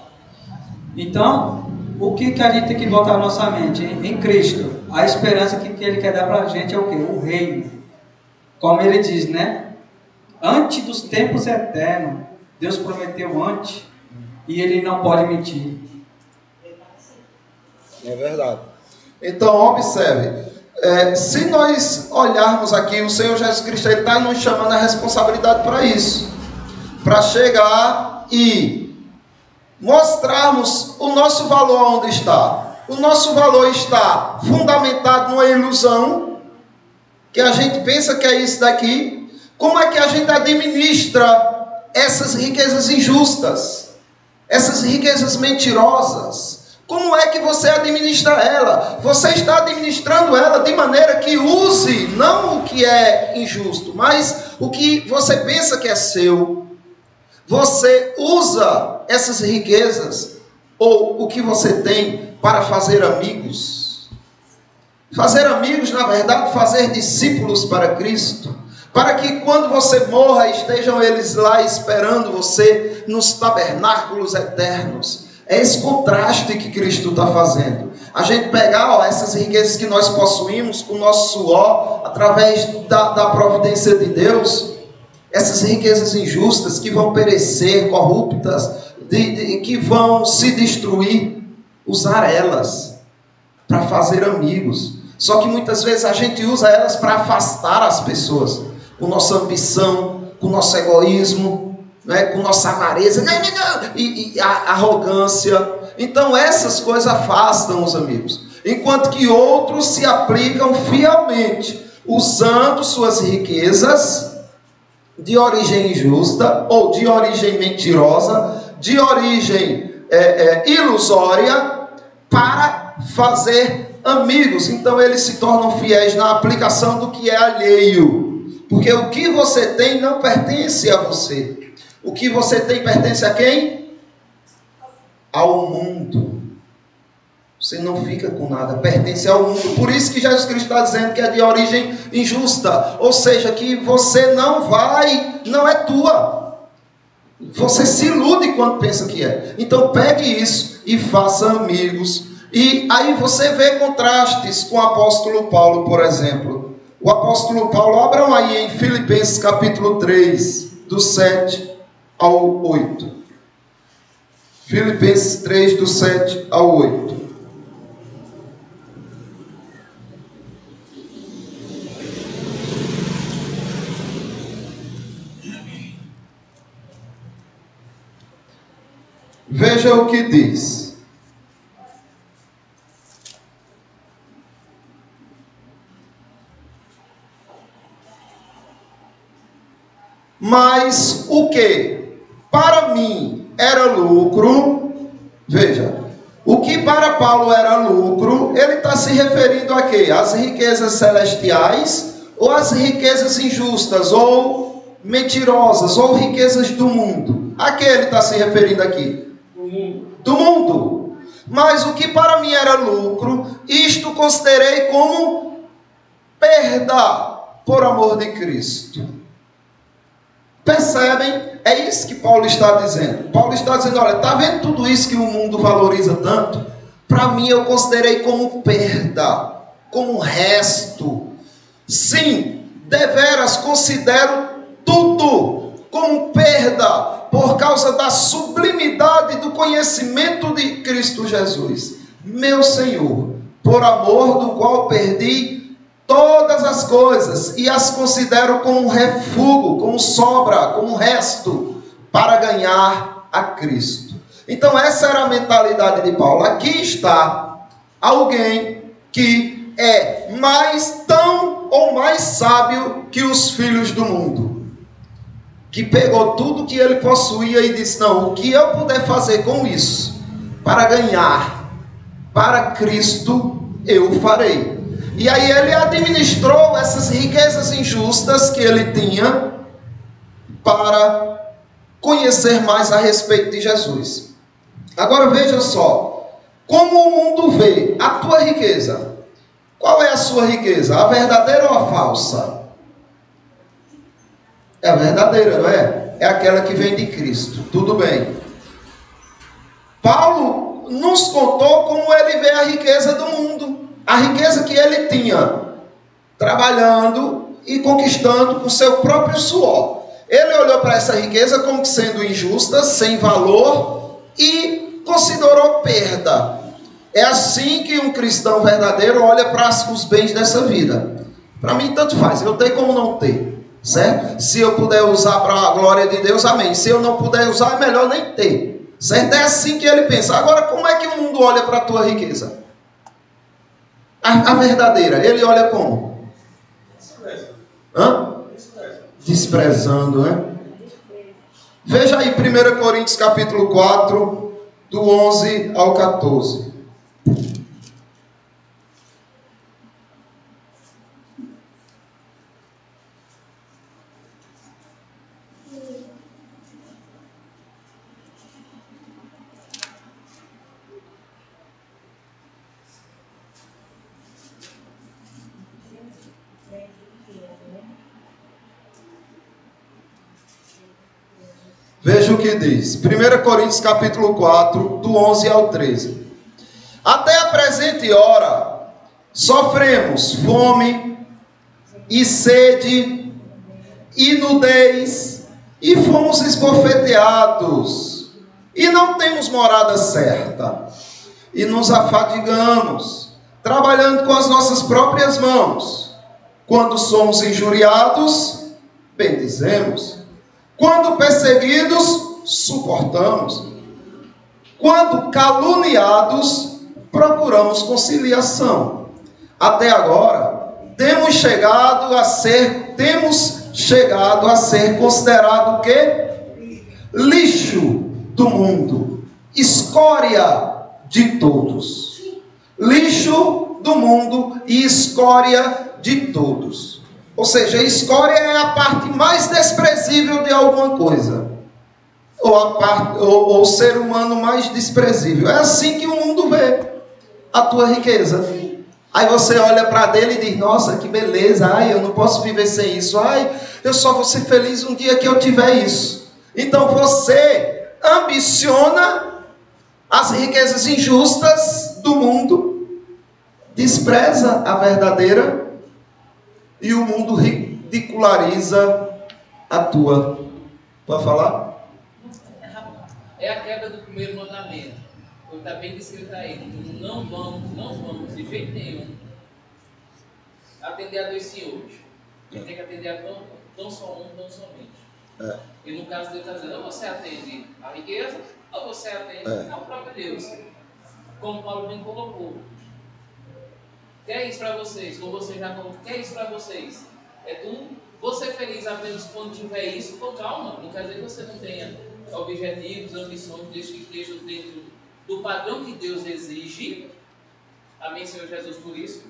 Então, o que a gente tem que botar na nossa mente? Em Cristo, a esperança que Ele quer dar para a gente é o quê? O reino. Como Ele diz, né? Antes dos tempos eternos, Deus prometeu antes, e Ele não pode mentir. É verdade. Então, observe, se nós olharmos aqui, o Senhor Jesus Cristo está nos chamando a responsabilidade para isso, para chegar e mostrarmos o nosso valor onde está. O nosso valor está fundamentado numa ilusão, que a gente pensa que é isso daqui. Como é que a gente administra essas riquezas injustas, essas riquezas mentirosas? Como é que você administra ela? Você está administrando ela de maneira que use não o que é injusto, mas o que você pensa que é seu. Você usa essas riquezas ou o que você tem para fazer amigos. Fazer amigos, na verdade, fazer discípulos para Cristo. Para que quando você morra, estejam eles lá esperando você nos tabernáculos eternos. É esse contraste que Cristo está fazendo. A gente pegar essas riquezas que nós possuímos com o nosso suor, através da providência de Deus, essas riquezas injustas que vão perecer, corruptas, que vão se destruir, usar elas para fazer amigos. Só que muitas vezes a gente usa elas para afastar as pessoas, com nossa ambição, com nosso egoísmo, com nossa avareza e a arrogância. Então essas coisas afastam os amigos, enquanto que outros se aplicam fielmente, usando suas riquezas de origem injusta ou de origem mentirosa, de origem ilusória, para fazer amigos. Então eles se tornam fiéis na aplicação do que é alheio, porque o que você tem não pertence a você. O que você tem pertence a quem? Ao mundo. Você não fica com nada, pertence ao mundo. Por isso que Jesus Cristo está dizendo que é de origem injusta. Ou seja, que você não é tua. Você se ilude quando pensa que é. Então pegue isso e faça amigos. E aí você vê contrastes com o apóstolo Paulo, por exemplo. O apóstolo Paulo, abram aí em Filipenses capítulo 3, do 7 ao 8. Filipenses 3, do 7 ao 8. Veja o que diz. Mas o que para mim era lucro, veja, o que para Paulo era lucro, ele está se referindo a quê? Às riquezas celestiais ou às riquezas injustas ou mentirosas ou riquezas do mundo? A que ele está se referindo aqui? Do mundo. Mas o que para mim era lucro, isto considerei como perda por amor de Cristo. Percebem? É isso que Paulo está dizendo. Paulo está dizendo, olha, está vendo tudo isso que o mundo valoriza tanto? Para mim eu considerei como perda, como resto. Sim, deveras considero tudo como perda, por causa da sublimidade do conhecimento de Cristo Jesus, meu Senhor, por amor do qual perdi todas as coisas e as considero como refúgio, como sobra, como resto, para ganhar a Cristo. Então essa era a mentalidade de Paulo. Aqui está alguém que é tão ou mais sábio que os filhos do mundo, que pegou tudo que ele possuía e disse, não, o que eu puder fazer com isso, para ganhar para Cristo, eu farei. E aí ele administrou essas riquezas injustas que ele tinha para conhecer mais a respeito de Jesus. Agora veja só, como o mundo vê a tua riqueza. Qual é a sua riqueza? A verdadeira ou a falsa? É a verdadeira, não é? É aquela que vem de Cristo. Tudo bem. Paulo nos contou como ele vê a riqueza do mundo. A riqueza que ele tinha trabalhando e conquistando com seu próprio suor. Ele olhou para essa riqueza como sendo injusta, sem valor e considerou perda. É assim que um cristão verdadeiro olha para os bens dessa vida. Para mim, tanto faz. Eu tenho como não ter. Certo? Se eu puder usar para a glória de Deus, amém. Se eu não puder usar, é melhor nem ter. Certo? É assim que ele pensa. Agora, como é que o mundo olha para a tua riqueza? A verdadeira. Ele olha como? Hã? Desprezando, né? Veja aí 1 Coríntios capítulo 4, do 11 ao 14. Veja o que diz. 1 Coríntios capítulo 4, do 11 ao 13. Até a presente hora, sofremos fome e sede e nudez, e fomos esbofeteados, e não temos morada certa, e nos afadigamos, trabalhando com as nossas próprias mãos. Quando somos injuriados, bendizemos. Quando perseguidos, suportamos. Quando caluniados, procuramos conciliação. Até agora, temos chegado a ser considerado o quê? Lixo do mundo, escória de todos. Lixo do mundo e escória de todos. Ou seja, a escória é a parte mais desprezível de alguma coisa. Ou o ser humano mais desprezível. É assim que o mundo vê a tua riqueza. Aí você olha para dele e diz, nossa, que beleza. Ai, eu não posso viver sem isso. Ai, eu só vou ser feliz um dia que eu tiver isso. Então você ambiciona as riquezas injustas do mundo, despreza a verdadeira, e o mundo ridiculariza a tua. Pode falar? É a quebra do primeiro mandamento. Está bem descrito aí. Não vamos de jeito nenhum atender a dois senhores. A gente tem que atender a tão só um, tão somente. E no caso Deus está dizendo, ou você atende a riqueza, ou você atende ao próprio Deus. Como Paulo bem colocou. Quer isso para vocês? Como você já colocou, quer isso para vocês? É tu, você feliz apenas quando tiver isso, com calma. Não quer dizer que você não tenha objetivos, ambições, desde que estejam dentro do padrão que Deus exige. Amém, Senhor Jesus, por isso.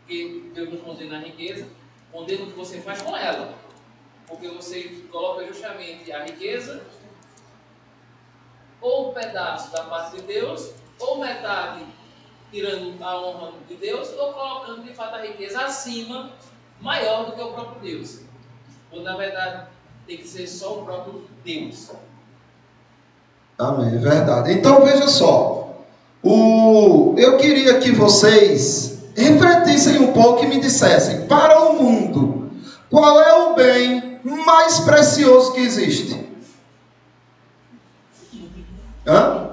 Que Deus nos condena a riqueza, condena o que você faz com ela. Porque você coloca justamente a riqueza, ou um pedaço da parte de Deus, ou metade tirando a honra de Deus, ou colocando de fato a riqueza acima, maior do que o próprio Deus. Quando na verdade tem que ser só o próprio Deus. Amém, é verdade. Então veja só, eu queria que vocês refletissem um pouco e me dissessem, para o mundo, qual é o bem mais precioso que existe?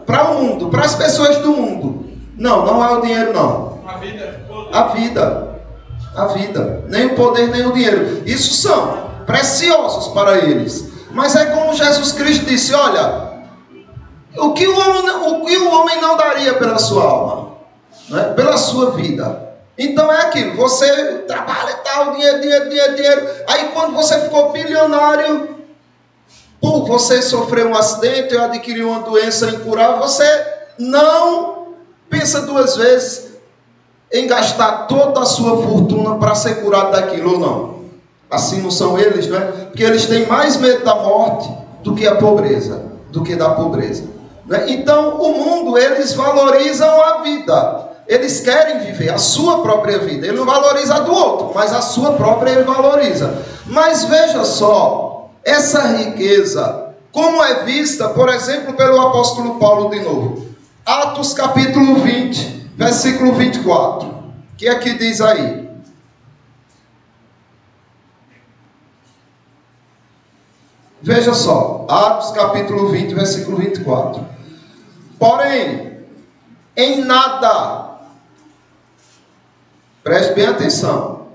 Para o mundo, para as pessoas do mundo. Não é o dinheiro, não. A vida. A vida. Nem o poder, nem o dinheiro. Isso são preciosos para eles. Mas é como Jesus Cristo disse, olha, o que o homem não daria pela sua alma, né? Pela sua vida. Então é aquilo, você trabalha e tal, dinheiro. Aí quando você ficou bilionário, você sofreu um acidente, adquiriu uma doença incurável, você não pensa duas vezes em gastar toda a sua fortuna para ser curado daquilo ou não. Assim não são eles, né? Porque eles têm mais medo da morte do que a pobreza, do que da pobreza. Né? Então, o mundo, eles valorizam a vida. Eles querem viver a sua própria vida. Ele não valoriza a do outro, mas a sua própria ele valoriza. Mas veja só, essa riqueza, como é vista, por exemplo, pelo apóstolo Paulo de novo. Atos capítulo 20, versículo 24. O que é que diz aí? Veja só, Atos capítulo 20, versículo 24. Porém, em nada, preste bem atenção,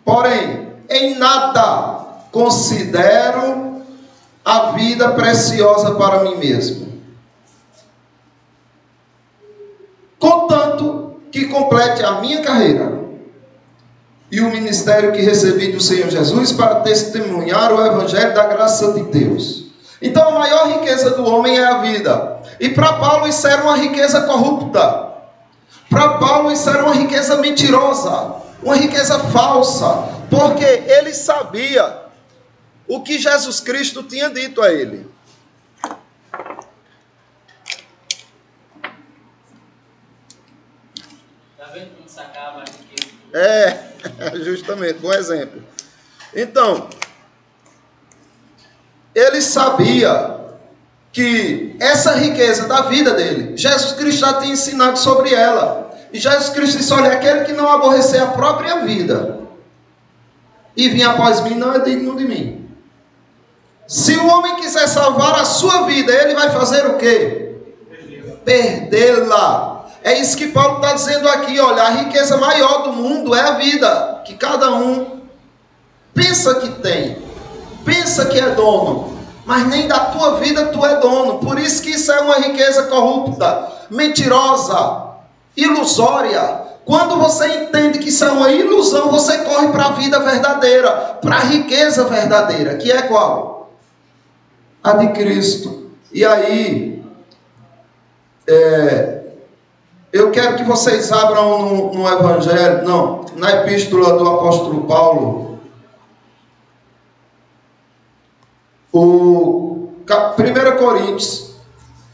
porém, em nada considero a vida preciosa para mim mesmo, contanto que complete a minha carreira e o ministério que recebi do Senhor Jesus para testemunhar o evangelho da graça de Deus. Então a maior riqueza do homem é a vida. E para Paulo isso era uma riqueza corrupta. Para Paulo isso era uma riqueza mentirosa, uma riqueza falsa, porque ele sabia o que Jesus Cristo tinha dito a ele. Está vendo como sacar mais riqueza? Justamente, bom exemplo. Então, ele sabia que essa riqueza da vida dele, Jesus Cristo já tinha ensinado sobre ela. E Jesus Cristo disse: olha, aquele que não aborrecer a própria vida e vir após mim, não é digno de mim. Se o homem quiser salvar a sua vida, ele vai fazer o quê? Perdê-la. É isso que Paulo está dizendo aqui, olha, a riqueza maior do mundo é a vida, que cada um pensa que tem, pensa que é dono, mas nem da tua vida tu é dono. Por isso que isso é uma riqueza corrupta, mentirosa, ilusória. Quando você entende que isso é uma ilusão, você corre para a vida verdadeira, para a riqueza verdadeira, que é qual? A de Cristo. E aí, eu quero que vocês abram no Evangelho, não, na Epístola do apóstolo Paulo, 1 Coríntios,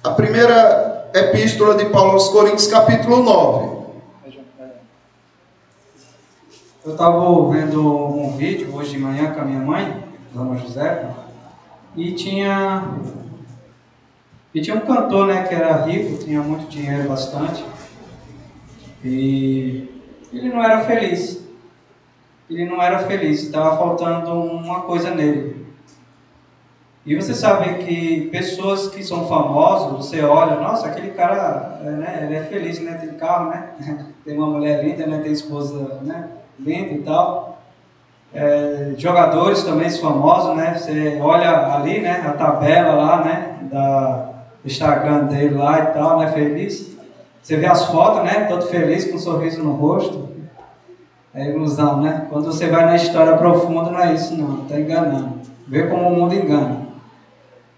a primeira Epístola de Paulo aos Coríntios, capítulo 9. Eu estava vendo um vídeo hoje de manhã com a minha mãe, Dona José, e tinha um cantor, né, que era rico, tinha muito dinheiro, bastante. E ele não era feliz. Estava faltando uma coisa nele. E você sabe que pessoas que são famosas, você olha, nossa, aquele cara, né, ele é feliz, né, tem carro, né, tem uma mulher linda, né, tem esposa, né, linda e tal. Jogadores também famosos, né, você olha ali, né, a tabela lá, né, do Instagram dele lá e tal, né, feliz. Você vê as fotos, né? Todo feliz, com um sorriso no rosto. É ilusão, né? Quando você vai na história profunda, não é isso não, está enganando. Vê como o mundo engana.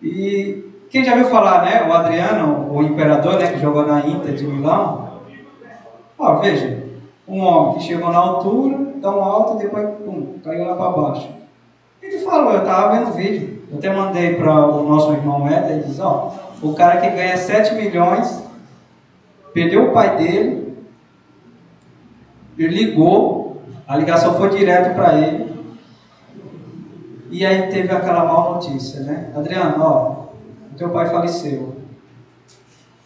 E quem já viu falar, né? O Adriano, o imperador, né? Que jogou na Inter de Milão. Ó, veja, um homem que chegou na altura, tão alto, depois caiu lá para baixo. Ele falou, eu estava vendo o vídeo. Eu até mandei para o nosso irmão Éder, ele diz, ó, o cara que ganha 7 milhões... Perdeu o pai dele, ele ligou, a ligação foi direto para ele, e aí teve aquela má notícia, né? Adriano, ó, o teu pai faleceu.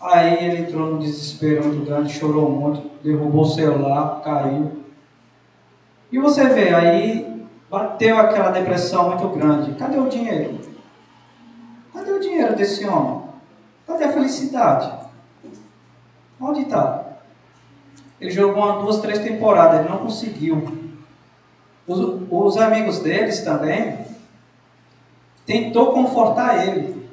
Aí ele entrou num desespero muito grande, chorou muito, derrubou o celular, caiu. E você vê, aí bateu aquela depressão muito grande. Cadê o dinheiro? Cadê o dinheiro desse homem? Cadê a felicidade? Onde está? Ele jogou 2, 3 temporadas, ele não conseguiu. Os amigos deles também tentou confortar ele,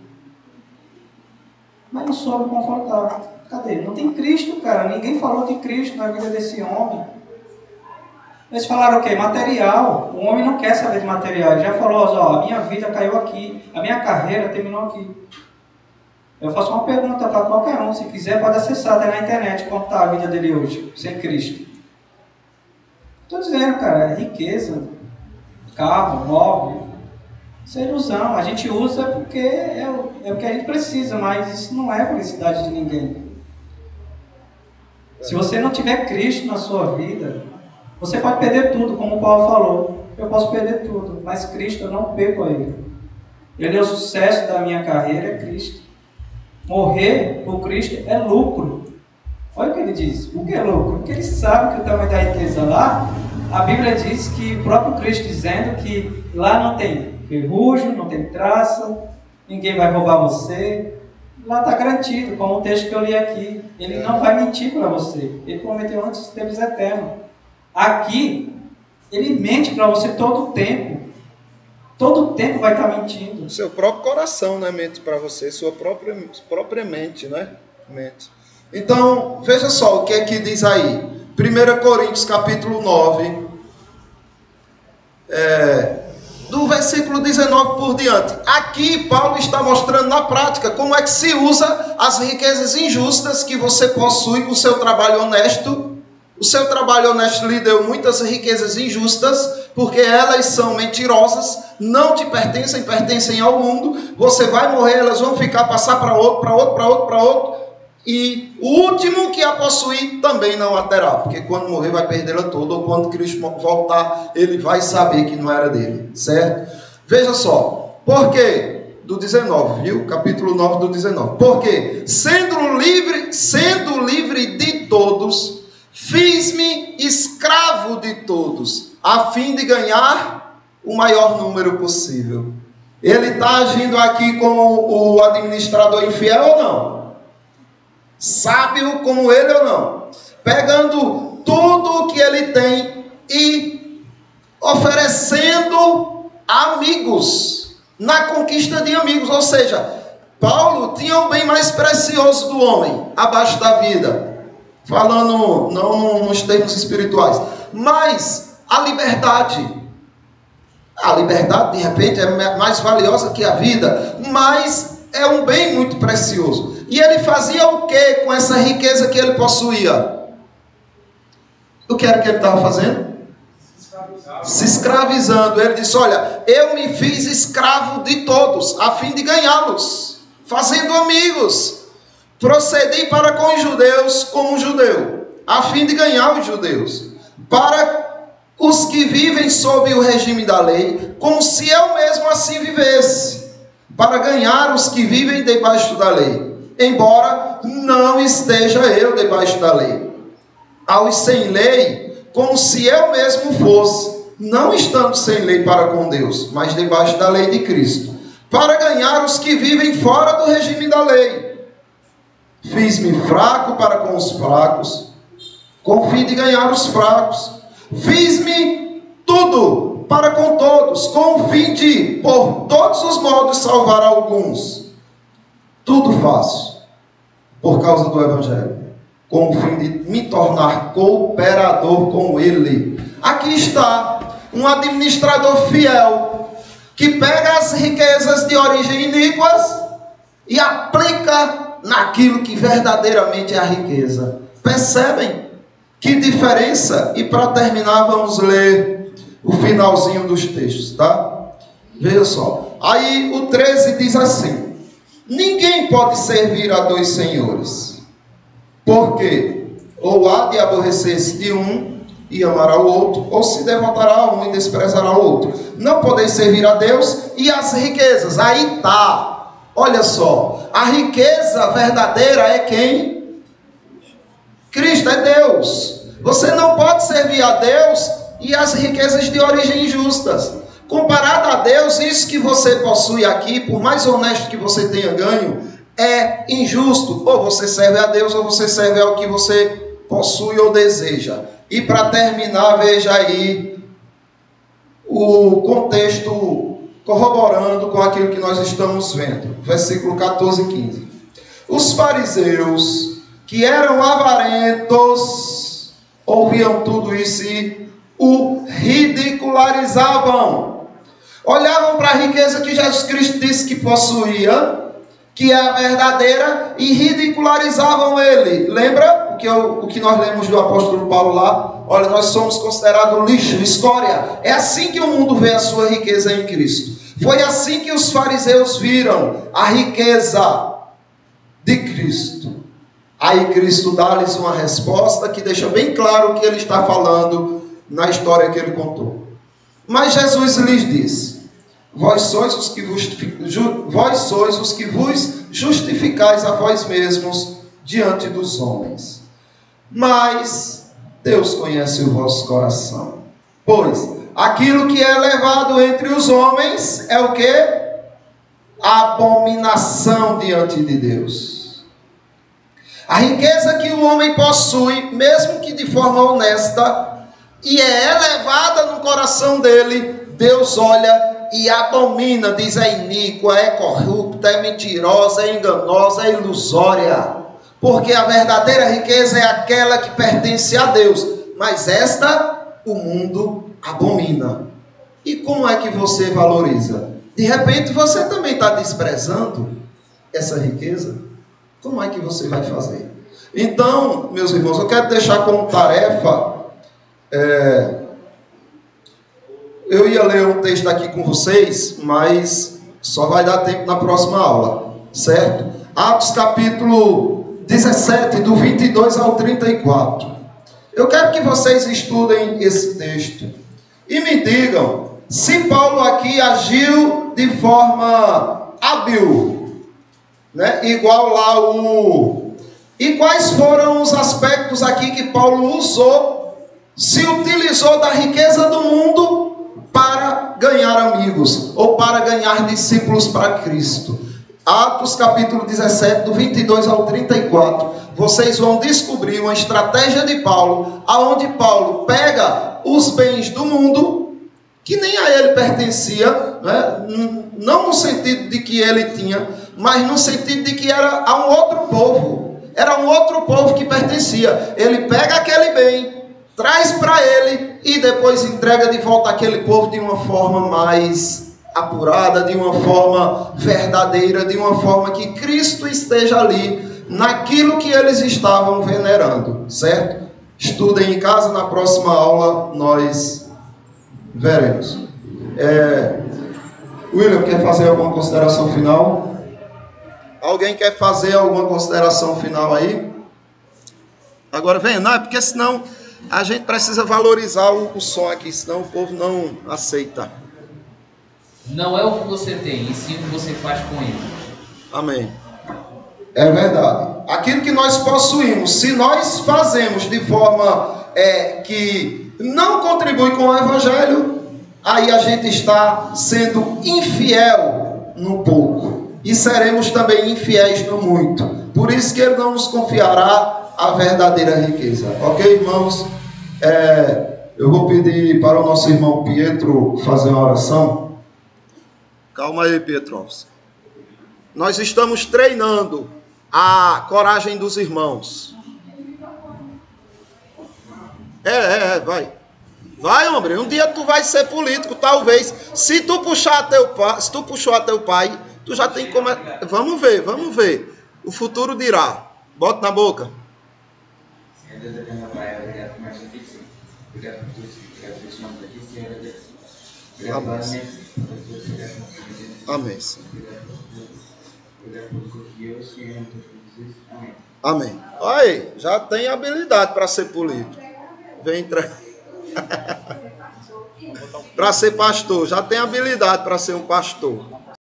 mas não soube confortar. Cadê? Não tem Cristo, cara. Ninguém falou de Cristo na vida desse homem. Eles falaram o quê? Material. O homem não quer saber de material. Ele já falou, ó, a minha vida caiu aqui, a minha carreira terminou aqui. Eu faço uma pergunta para qualquer um, se quiser pode acessar até na internet, como está a vida dele hoje, sem Cristo. Estou dizendo, cara, é riqueza, carro, móvel. Isso é ilusão. A gente usa porque é o que a gente precisa, mas isso não é a felicidade de ninguém. Se você não tiver Cristo na sua vida, você pode perder tudo, como o Paulo falou. Eu posso perder tudo, mas Cristo eu não perco a Ele. Ele é o sucesso da minha carreira, é Cristo. Morrer por Cristo é lucro. Olha o que ele diz. O que é lucro? Porque ele sabe que o tamanho da riqueza lá, a Bíblia diz que o próprio Cristo dizendo que lá não tem ferrugem, não tem traça, ninguém vai roubar você. Lá está garantido, como o texto que eu li aqui. Ele não vai mentir para você. Ele prometeu antes dos tempos eternos. Aqui, ele mente para você todo o tempo. Todo o tempo vai estar mentindo. Seu próprio coração, né, mente para você. Sua própria mente, né? Mente. Então, veja só o que é que diz aí. 1 Coríntios capítulo 9. Do versículo 19 por diante. Aqui Paulo está mostrando na prática como é que se usa as riquezas injustas que você possui com o seu trabalho honesto. O seu trabalho honesto lhe deu muitas riquezas injustas, porque elas são mentirosas, não te pertencem, pertencem ao mundo. Você vai morrer, elas vão ficar, passar para outro, para outro, para outro, para outro. E o último que a possuir também não a terá, porque quando morrer vai perdê-la toda, ou quando Cristo voltar, ele vai saber que não era dele, certo? Veja só, por quê? Do 19, viu? Capítulo 9 do 19. Porque, sendo livre de todos, fiz-me escravo de todos, a fim de ganhar o maior número possível. Ele está agindo aqui como o administrador infiel ou não? Sábio como ele ou não? Pegando tudo o que ele tem e oferecendo amigos, na conquista de amigos. Ou seja, Paulo tinha o bem mais precioso do homem, abaixo da vida. Falando não nos termos espirituais, mas a liberdade. A liberdade, de repente, é mais valiosa que a vida, mas é um bem muito precioso. E ele fazia o que com essa riqueza que ele possuía? O que era que ele estava fazendo? Se escravizando. Ele disse, olha, eu me fiz escravo de todos, a fim de ganhá-los, fazendo amigos. Procedi para com os judeus como judeu, a fim de ganhar os judeus. Para os que vivem sob o regime da lei, como se eu mesmo assim vivesse, para ganhar os que vivem debaixo da lei. Embora não esteja eu debaixo da lei. Aos sem lei, como se eu mesmo fosse, não estando sem lei para com Deus, mas debaixo da lei de Cristo, para ganhar os que vivem fora do regime da lei. Fiz-me fraco para com os fracos, com o fim de ganhar os fracos. Fiz-me tudo para com todos, com o fim de, por todos os modos, salvar alguns. Tudo faço por causa do Evangelho, com o fim de me tornar cooperador com Ele. Aqui está um administrador fiel, que pega as riquezas de origem iníquas e aplica naquilo que verdadeiramente é a riqueza. Percebem que diferença? E para terminar, vamos ler o finalzinho dos textos, tá? Veja só. Aí o 13 diz assim: ninguém pode servir a dois senhores, porque ou há de aborrecer-se de um e amar ao outro, ou se devotará a um e desprezará o outro. Não podeis servir a Deus e as riquezas. Aí está. Olha só, a riqueza verdadeira é quem? Cristo, é Deus. Você não pode servir a Deus e as riquezas de origem injustas. Comparado a Deus, isso que você possui aqui, por mais honesto que você tenha ganho, é injusto. Ou você serve a Deus, ou você serve ao que você possui ou deseja. E para terminar, veja aí o contexto corroborando com aquilo que nós estamos vendo. Versículo 14 e 15. Os fariseus, que eram avarentos, ouviam tudo isso e o ridicularizavam. Olhavam para a riqueza que Jesus Cristo disse que possuía, que é a verdadeira, e ridicularizavam ele. Lembra o que nós lemos do apóstolo Paulo lá? Olha, nós somos considerados lixo, escória. É assim que o mundo vê a sua riqueza em Cristo. Foi assim que os fariseus viram a riqueza de Cristo. Aí Cristo dá-lhes uma resposta que deixa bem claro o que ele está falando na história que ele contou. Mas Jesus lhes disse: vós sois os que vos justificais a vós mesmos diante dos homens. Mas Deus conhece o vosso coração. Pois aquilo que é elevado entre os homens é o quê? Abominação diante de Deus. A riqueza que o homem possui, mesmo que de forma honesta, e é elevada no coração dele, Deus olha e abomina, diz: é iníqua, é corrupta, é mentirosa, é enganosa, é ilusória. Porque a verdadeira riqueza é aquela que pertence a Deus, mas esta o mundo abomina. E como é que você valoriza? De repente você também está desprezando essa riqueza? Como é que você vai fazer? Então, meus irmãos, eu quero deixar como tarefa, eu ia ler um texto aqui com vocês, mas só vai dar tempo na próxima aula, certo? Atos capítulo 17, do 22 ao 34. Eu quero que vocês estudem esse texto e me digam se Paulo aqui agiu de forma hábil, né? Igual lá E quais foram os aspectos aqui que Paulo usou, se utilizou da riqueza do mundo para ganhar amigos, ou para ganhar discípulos para Cristo. Atos capítulo 17, do 22 ao 34. Vocês vão descobrir uma estratégia de Paulo, aonde Paulo pega os bens do mundo, que nem a ele pertencia, né? Não no sentido de que ele tinha, mas no sentido de que era a um outro povo. Era um outro povo que pertencia. Ele pega aquele bem, traz para ele e depois entrega de volta aquele povo de uma forma mais apurada, de uma forma verdadeira, de uma forma que Cristo esteja ali naquilo que eles estavam venerando, certo? Estudem em casa, na próxima aula nós veremos. William, quer fazer alguma consideração final? Alguém quer fazer alguma consideração final aí? Agora vem, não, é porque senão a gente precisa valorizar o som aqui, senão o povo não aceita. Não é o que você tem, e sim o que você faz com ele. Amém. É verdade. Aquilo que nós possuímos, se nós fazemos de forma que não contribui com o Evangelho, aí a gente está sendo infiel no pouco. E seremos também infiéis no muito. Por isso que Ele não nos confiará a verdadeira riqueza. Ok, irmãos? Eu vou pedir para o nosso irmão Pietro fazer uma oração. Calma aí, Pietro. Nós estamos treinando a coragem dos irmãos. Vai. Vai, homem. Um dia tu vai ser político, talvez. Se tu puxar teu pai, tu já tem como. Vamos ver. O futuro dirá. Bota na boca. Amém. Amém. Olha aí, já tem habilidade para ser político. Vem entrar. Para ser pastor, já tem habilidade para ser um pastor.